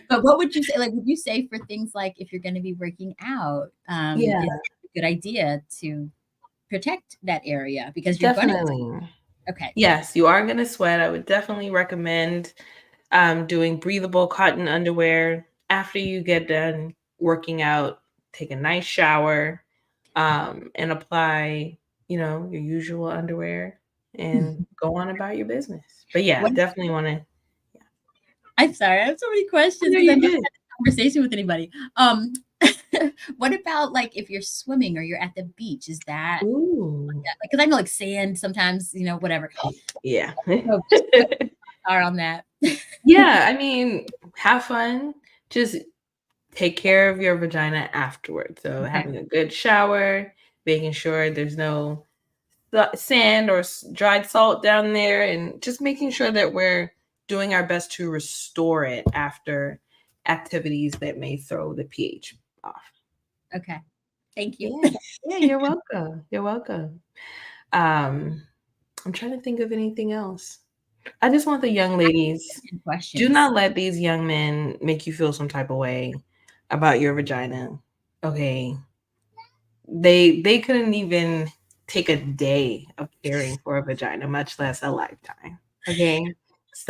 But what would you say? Like, would you say for things like if you're going to be working out, Yeah, it's a good idea to protect that area because you're going to definitely. Okay. Yes, you are going to sweat. I would definitely recommend doing breathable cotton underwear after you get done working out. Take a nice shower, and apply, your usual underwear and go on about your business. But yeah, What definitely want to. I'm sorry, I have so many questions No, because you I've never did. had this conversation with anybody. What about like if you're swimming or you're at the beach? Is that Ooh, because I know like sand sometimes, whatever. yeah. So just what are on that? Yeah, I mean, have fun. Just take care of your vagina afterwards. So Okay. having a good shower, making sure there's no sand or dried salt down there, and just making sure that we're doing our best to restore it after activities that may throw the pH off. Okay. Thank you. Yeah. Yeah, you're welcome. You're welcome. Um, I'm trying to think of anything else. I just want the young ladies, do Questions. not let these young men make you feel some type of way about your vagina. Okay. They couldn't even take a day of caring for a vagina, much less a lifetime. Okay.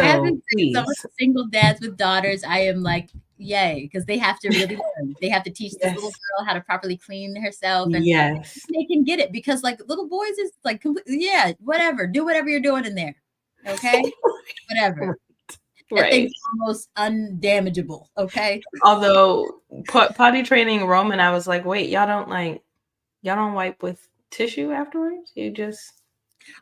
I have So been some of please. the single dads with daughters. I am like, yay, because they have to really learn. They have to teach this little Yes. girl how to properly clean herself, and Yes. they can get it because like little boys is like completely, yeah, whatever. Do whatever you're doing in there. Okay? Whatever. That thing's Right. almost undamageable. Okay. Although potty training Roman, I was like, wait, y'all don't wipe with tissue afterwards? You just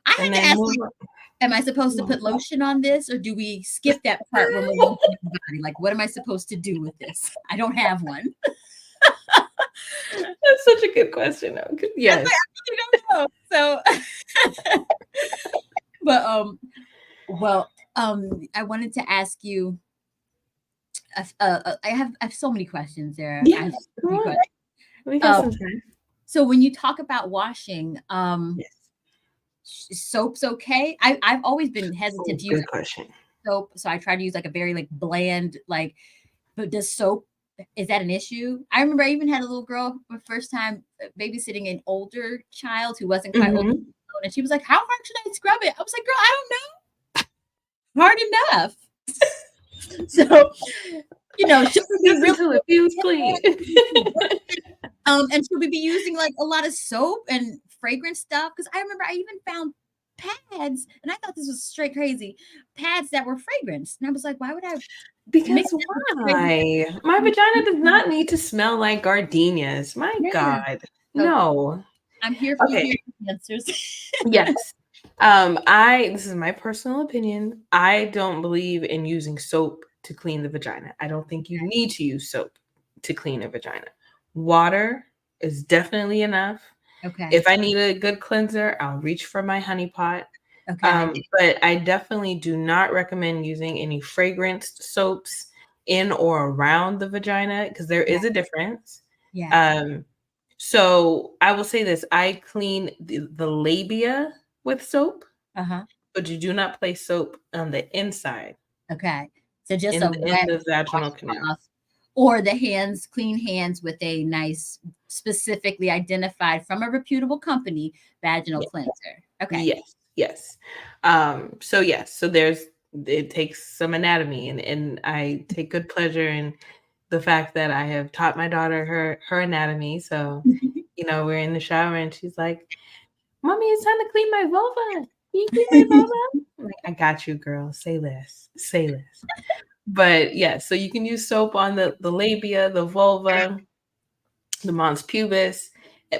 I and had to then ask, move like, on. am I supposed to put lotion on this or do we skip that part when we're washing the body? Like, what am I supposed to do with this? I don't have one. That's such a good question. Though. That's like, Yes. I really don't know. So, but well, I wanted to ask you. I have so many questions there. I Yeah. have so Come many on. questions. We got Um, some time. so when you talk about washing, Yes. soap's okay. I've always been hesitant Oh, to use good question. soap, so I try to use like a very like bland like. But does soap is that an issue? I remember I even had a little girl the first time babysitting an older child who wasn't quite old, Hmm. and she was like, "How hard should I scrub it?" I was like, "Girl, I don't know. Hard enough." So, should we be Just really until it feels clean. and should we be using like a lot of soap and fragrance stuff? Because I remember I even found pads, and I thought this was straight crazy, pads that were fragrance, and I was like, "Why would I mix Because that with fragrance?" why? My vagina does not need to smell like gardenias. My Yeah. God. So No. I'm here for Okay. your answers. Yes. This is my personal opinion. I don't believe in using soap to clean the vagina. I don't think you need to use soap to clean a vagina. Water is definitely enough. Okay. If I need a good cleanser, I'll reach for my honey pot. Okay. But I definitely do not recommend using any fragranced soaps in or around the vagina because there Yeah. is a difference. Yeah. Um, so I will say this: I clean the labia with soap, Uh-huh. but you do not place soap on the inside Okay. So just in a in wet the vaginal canal. washcloth or the hands, clean hands with a nice, specifically identified from a reputable company vaginal Yeah. cleanser. Okay. Yes, yes. So yes, so it takes some anatomy, and I take good pleasure in the fact that I have taught my daughter her anatomy. So, we're in the shower and she's like, "Mommy, it's time to clean my vulva. Can you clean my vulva?" I'm like, "I got you, girl. Say less. Say less." But yeah, so you can use soap on the labia, the vulva, the mons pubis,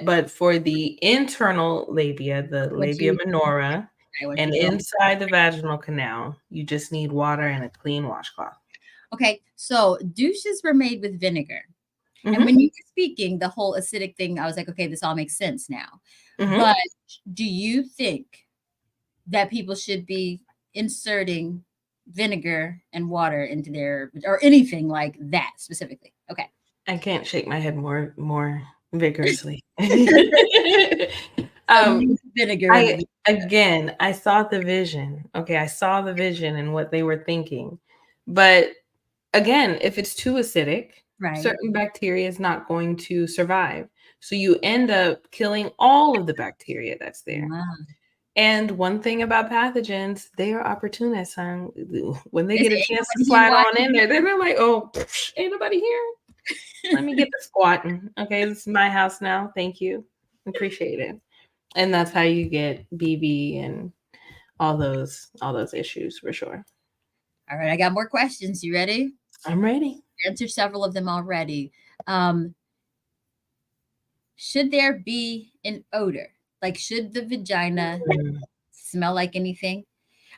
but for the internal labia, the What labia you minora, what and you're going. inside the vaginal canal, you just need water and a clean washcloth. Okay. So douches were made with vinegar. And Mhm, when you were speaking, the whole acidic thing, I was like, okay, this all makes sense now. mhm. But do you think that people should be inserting vinegar and water into their or anything like that specifically? Okay. I can't shake my head more vigorously. So Um, no vinegar in I the I saw the vision. Okay, I saw the vision and what they were thinking. But again, if it's too acidic, right. certain bacteria is not going to survive. So you end up killing all of the bacteria that's there. Wow. And one thing about pathogens, they are opportunists, huh? When they They get say, a "Ain't chance to nobody here slide on watching." in there, they're like, oh, ain't nobody here. Let me get the squatting. Okay, this is my house now. Thank you. Appreciate it. And that's how you get BB and all those issues for sure. All right, I got more questions. You ready? I'm ready. Answer several of them already. Um, should there be an odor? Like, should the vagina Mm. smell like anything?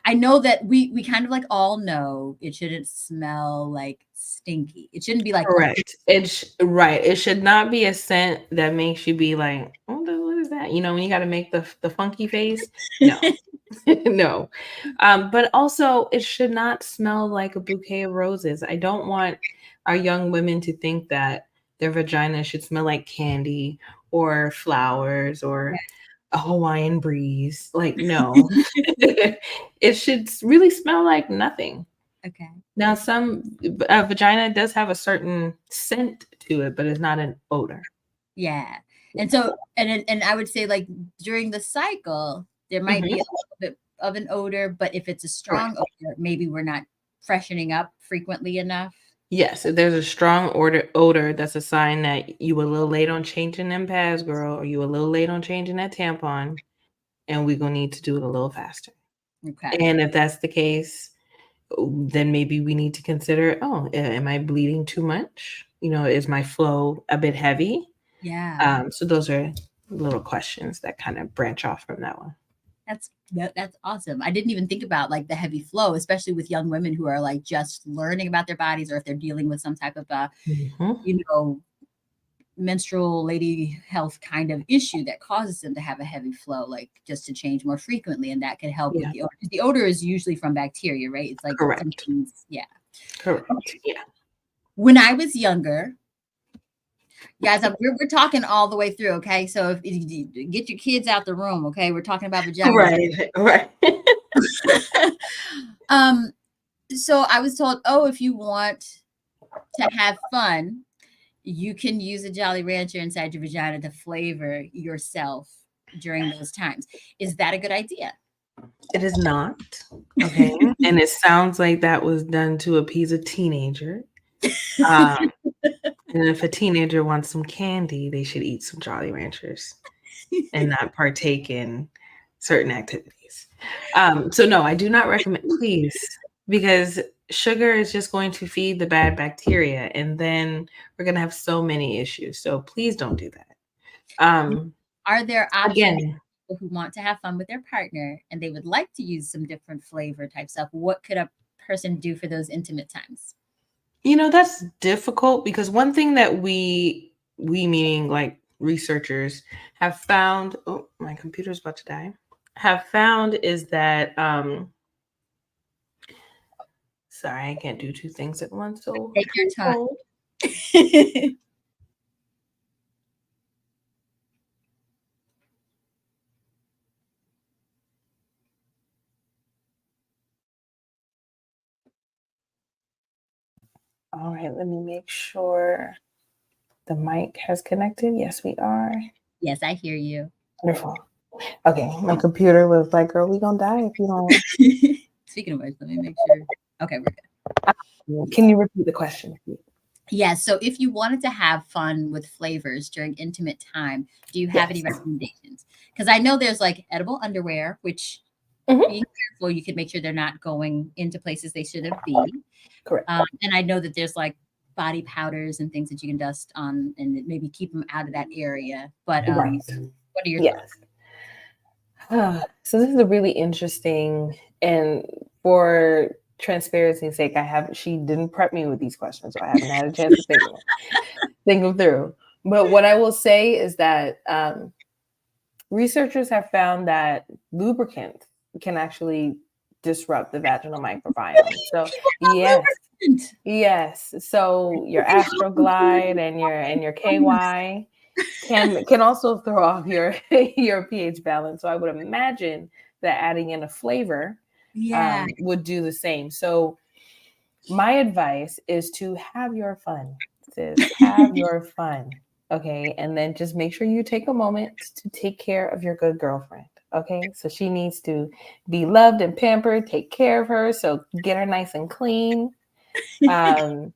I know that we kind of like all know it shouldn't smell like stinky. It shouldn't be like, Correct. Right. It should not be a scent that makes you be like, what is that? You know, when you got to make the funky face. No, no. But also, it should not smell like a bouquet of roses. I don't want our young women to think that their vagina should smell like candy or flowers or a Hawaiian breeze. Like, no, it should really smell like nothing. okay. Now, some vagina does have a certain scent to it, but it's not an odor. Yeah. Yeah. And so, and I would say like during the cycle, there might be Mhm. a little bit of an odor, but if it's a Correct. strong odor, maybe we're not freshening up frequently enough. Yes, if there's a strong odor, that's a sign that you were a little late on changing them pads, girl, or you were a little late on changing that tampon, and we're gonna need to do it a little faster. Okay. And if that's the case, then maybe we need to consider, oh, am I bleeding too much? You know, is my flow a bit heavy? Yeah. So those are little questions that kind of branch off from that one. That's awesome. I didn't even think about like the heavy flow, especially with young women who are like just learning about their bodies or if they're dealing with some type of Mhm. you know, menstrual lady health kind of issue that causes them to have a heavy flow, like just to change more frequently. And that can help with Yeah, the odor. The odor is usually from bacteria, right? It's like correct. something's, yeah. Correct. Yeah. When I was younger, guys, we're talking all the way through, okay? So if you get your kids out the room, okay? We're talking about vaginas. Right. Right. um, so I was told, oh, if you want to have fun, you can use a Jolly Rancher inside your vagina to flavor yourself during those times. Is that a good idea? It is not. Okay. And it sounds like that was done to appease a teenager. Um, and if a teenager wants some candy, they should eat some Jolly Ranchers and not partake in certain activities. So no, I do not recommend, please, because sugar is just going to feed the bad bacteria, and then we're gonna have so many issues. So please don't do that. Um, Are there options again, for people who want to have fun with their partner and they would like to use some different flavor type stuff? What could a person do for those intimate times? that's difficult because one thing that we meaning like researchers have found, oh, my computer's about to die, have found is that sorry, I can't do two things at once, so Take your please time. hold. All right, let me make sure the mic has connected. Yes, we are. Yes, I hear you. Wonderful. Okay, my computer was like, girl, we gonna die if you don't. Speaking of which, let me make sure. Okay, we're good. Can you repeat the question, please? Yeah, so if you wanted to have fun with flavors during intimate time, do you have any Yes. recommendations? Because I know there's like edible underwear, which Mhm. being careful, you can make sure they're not going into places they shouldn't be. Correct. And I know that there's like body powders and things that you can dust on and maybe keep them out of that area. But Right. what are your Yes. thoughts? So this is a really interesting, and for transparency's sake, she didn't prep me with these questions, so I haven't had a chance to think them through. But what I will say is that researchers have found that lubricant can actually disrupt the vaginal microbiome. So People love yes, lubricant. yes. So your Astroglide and your KY can also throw off your your pH balance. So I would imagine that adding in a flavor Yeah. would do the same. So my advice is to have your fun, sis. Have your fun. Okay. And then just make sure you take a moment to take care of your good girlfriend. Okay, so she needs to be loved and pampered, take care of her, so get her nice and clean. Um,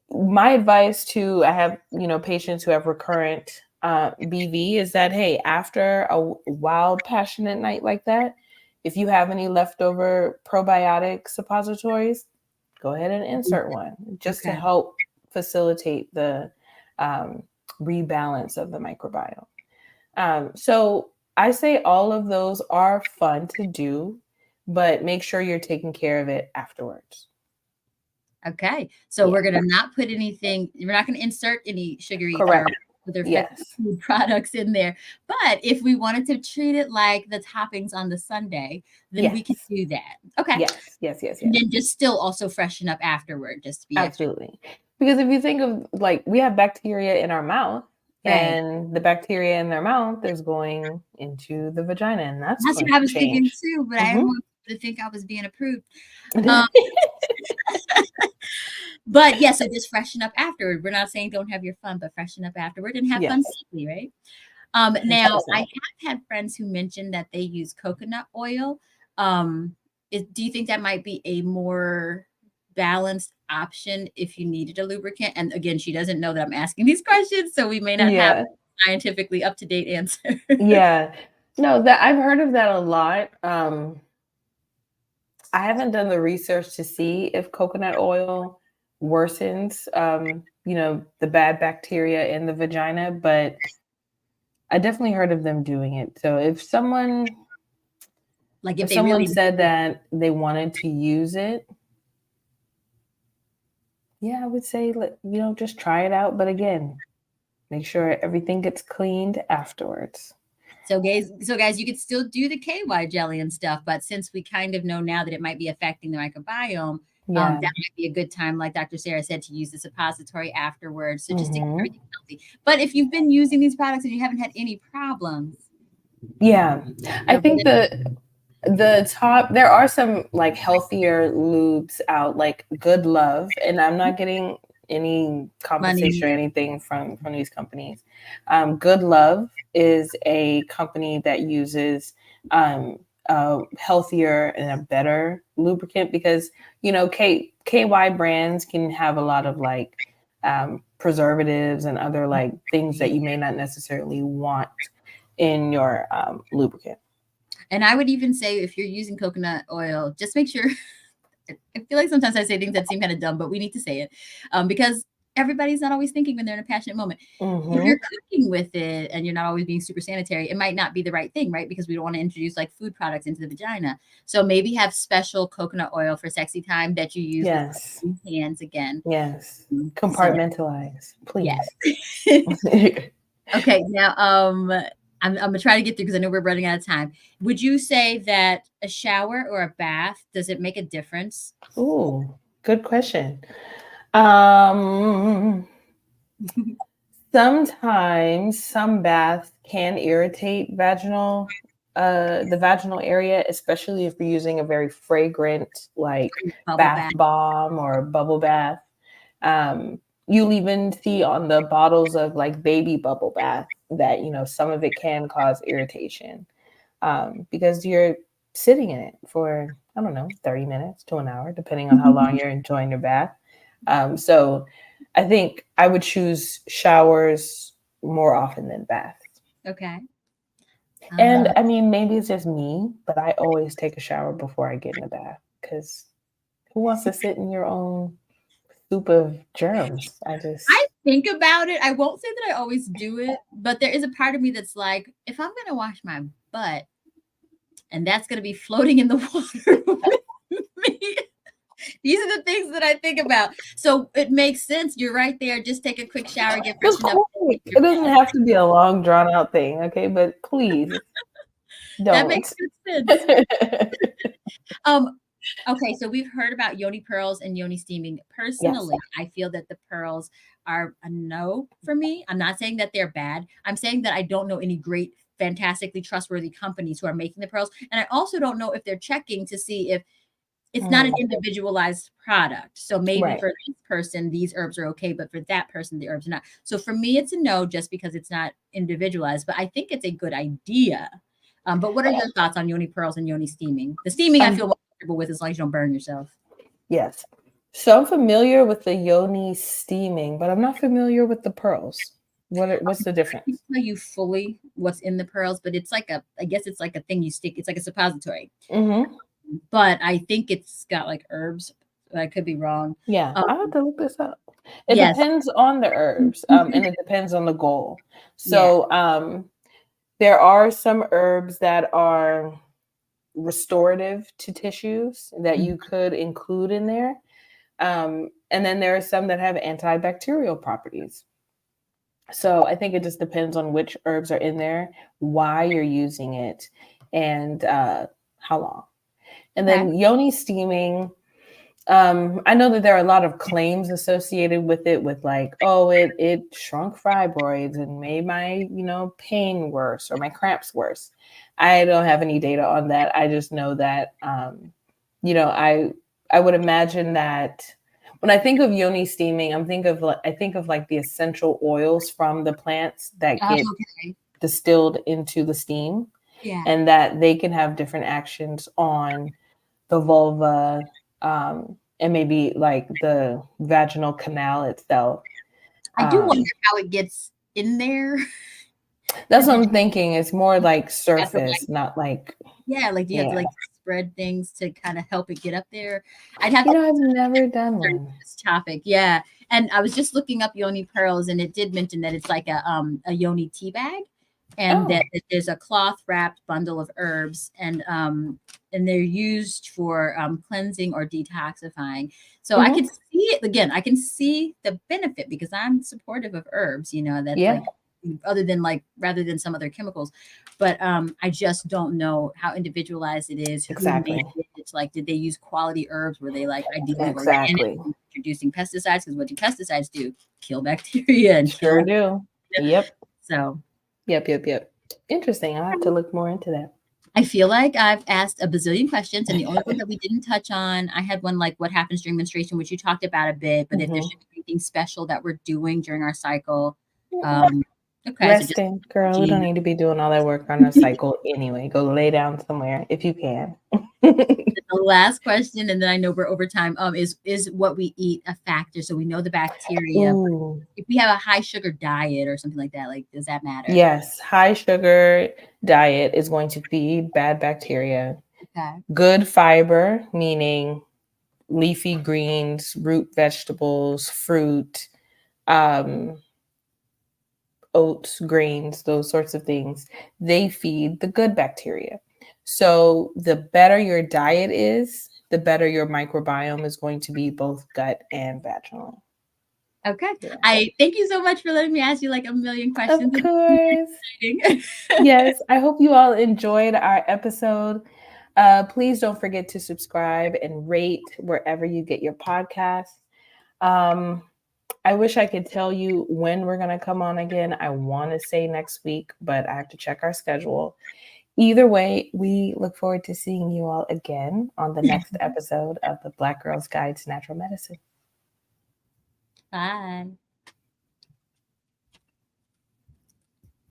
my advice to I have patients who have recurrent BV is that, hey, after a wild passionate night like that, if you have any leftover probiotic suppositories, go ahead and insert one just to Okay. help facilitate the um, rebalance of the microbiome. So I say all of those are fun to do, but make sure you're taking care of it afterwards. Okay. So Yeah, we're gonna not put anything, we're not gonna insert any sugary or correct. other Yes, food products in there. But if we wanted to treat it like the toppings on the sundae, then we can yes, do that. Okay. yes, yes, yes, And yes. then just still also freshen up afterward, just to be extra. Absolutely. Because if you think of, like, we have bacteria in our mouth, Right. and the bacteria in their mouth is going into the vagina, and that's That's going what I to was thinking change. too, but I didn't Hmm. want people to think I was being approved. Um, but yeah, so just freshen up afterward. We're not saying don't have your fun, but freshen up afterward and have fun Yes, safely, right? Now I 100%. have had friends who mentioned that they use coconut oil. Do you think that might be a more balanced option if you needed a lubricant? And again, she doesn't know that I'm asking these questions, so we may not have Yeah, a scientifically up to date answer. yeah. No, that I've heard of that a lot. I haven't done the research to see if coconut oil worsens, the bad bacteria in the vagina, but I definitely heard of them doing it. So Like if if they someone really said that they wanted to use it, yeah, I would say, just try it out. But again, make sure everything gets cleaned afterwards. so guys, you could still do the KY jelly and stuff, but since we kind of know now that it might be affecting the microbiome, Yeah. that might be a good time, like Dr. Sarah said, to use the suppository afterwards. So just to keep Hmm. everything healthy. But if you've been using these products and you haven't had any problems, Yeah. I you're think really the top there are some like healthier lubes out, like Good Love, and I'm not getting any money. compensation or anything from these companies. Good Love is a company that uses a healthier and a better lubricant, because KY brands can have a lot of like preservatives and other like things that you may not necessarily want in your lubricant. And I would even say if you're using coconut oil, just make sure. I feel like sometimes I say things that seem kind of dumb, but we need to say it because everybody's not always thinking when they're in a passionate moment. If you're Hmm. cooking with it and you're not always being super sanitary, it might not be the right thing, right? Because we don't want to introduce like food products into the vagina. So maybe have special coconut oil for sexy time that you use with Yes. hands again. Yes. So Compartmentalize, yes. please. Okay, now I'm gonna try to get through because I know we're running out of time. Would you say that a shower or a bath, does it make a difference? Ooh, good question. Um, Sometimes some baths can irritate the vaginal area, especially if you're using a very fragrant like Bubble bath bath. bomb or bubble bath. You'll even see on the bottles of like baby bubble bath that some of it can cause irritation, because you're sitting in it for, I don't know, 30 minutes to an hour, depending on how long you're enjoying your bath. So I think I would choose showers more often than baths. Okay. And Uh, I mean, maybe it's just me, but I always take a shower before I get in the bath, because who wants to sit in your own soup of germs? I think about it. I won't say that I always do it, but there is a part of me that's like, if I'm gonna wash my butt and that's gonna be floating in the water with me, these are the things that I think about. So it makes sense. You're right there. Just take a quick shower, get Just freshened up. quick. It doesn't have to be a long, drawn out thing, okay? But please That makes don't. good sense. Um, okay, so we've heard about yoni pearls and yoni steaming. Yes. Personally, I feel that the pearls are a no for me. I'm not saying that they're bad. I'm saying that I don't know any great, fantastically trustworthy companies who are making the pearls. And I also don't know if they're checking to see if it's not an Mm, individualized product. So maybe right. for this person, these herbs are okay, but for that person, the herbs are not. So for me, it's a no just because it's not individualized. But I think it's a good idea. But what are your thoughts on yoni pearls and yoni steaming? The steaming I feel more comfortable with as long as you don't burn yourself. Yes. So I'm familiar with the yoni steaming, but I'm not familiar with the pearls. What's the I difference? can tell you fully what's in the pearls, but it's like I guess it's like a thing you stick. It's like a suppository. Mm-hmm. But I think it's got like herbs. I could be wrong. Yeah, Um, I have to look this up. It yes. depends on the herbs, and it depends on the goal. Yeah. So there are some herbs that are restorative to tissues that you could include in there. And then there are some that have antibacterial properties. So I think it just depends on which herbs are in there, why you're using it, and how long. And Okay. then yoni steaming. I know that there are a lot of claims associated with it, with like, oh, it shrunk fibroids and made my, pain worse or my cramps worse. I don't have any data on that. I just know that, I would imagine that when I think of yoni steaming, I think of like the essential oils from the plants that get Okay. distilled into the steam, Yeah. and that they can have different actions on the vulva, and maybe like the vaginal canal itself. I do Um, wonder how it gets in there. that's Because what I'm thinking. It's more like you have to surface, not like, like do you have to yeah. like spread things to kind of help it get up there? I'd have to I've never done research one. this topic. Yeah. And I was just looking up yoni pearls and it did mention that it's like a yoni tea bag and Oh, that there's a cloth wrapped bundle of herbs and they're used for cleansing or detoxifying. So I mm-hmm. could see it again. I can see the benefit because I'm supportive of herbs, that's Yeah, like rather than some other chemicals. But I just don't know how individualized it is, who made exactly. it. It's like, did they use quality herbs? Were they like ideally organic, Exactly. introducing pesticides? Because what do pesticides do? Kill bacteria and Sure kill. do. Yep. So Yep. Interesting. I'll have to look more into that. I feel like I've asked a bazillion questions, and the only one that we didn't touch on, I had one like what happens during menstruation, which you talked about a bit, but if there Mm-hmm. should be anything special that we're doing during our cycle. Um, okay, so just Resting, girl. We don't hygiene. need to be doing all that work on our cycle anyway. Go lay down somewhere if you can. The last question, and then I know we're over time, is what we eat a factor? So we know the bacteria, but Ooh. if we have a high sugar diet or something like that, like does that matter? Yes, high sugar diet is going to feed bad bacteria. Okay. Good fiber, meaning leafy greens, root vegetables, fruit, um, oats, grains, those sorts of things, they feed the good bacteria. So the better your diet is, the better your microbiome is going to be, both gut and vaginal. Okay. Yeah. I thank you so much for letting me ask you like a million questions. Of course. Exciting. Yes, I hope you all enjoyed our episode. Please don't forget to subscribe and rate wherever you get your podcasts. I wish I could tell you when we're going to come on again. I want to say next week, but I have to check our schedule. Either way, we look forward to seeing you all again on the next episode of the Black Girl's Guide to Natural Medicine. Bye.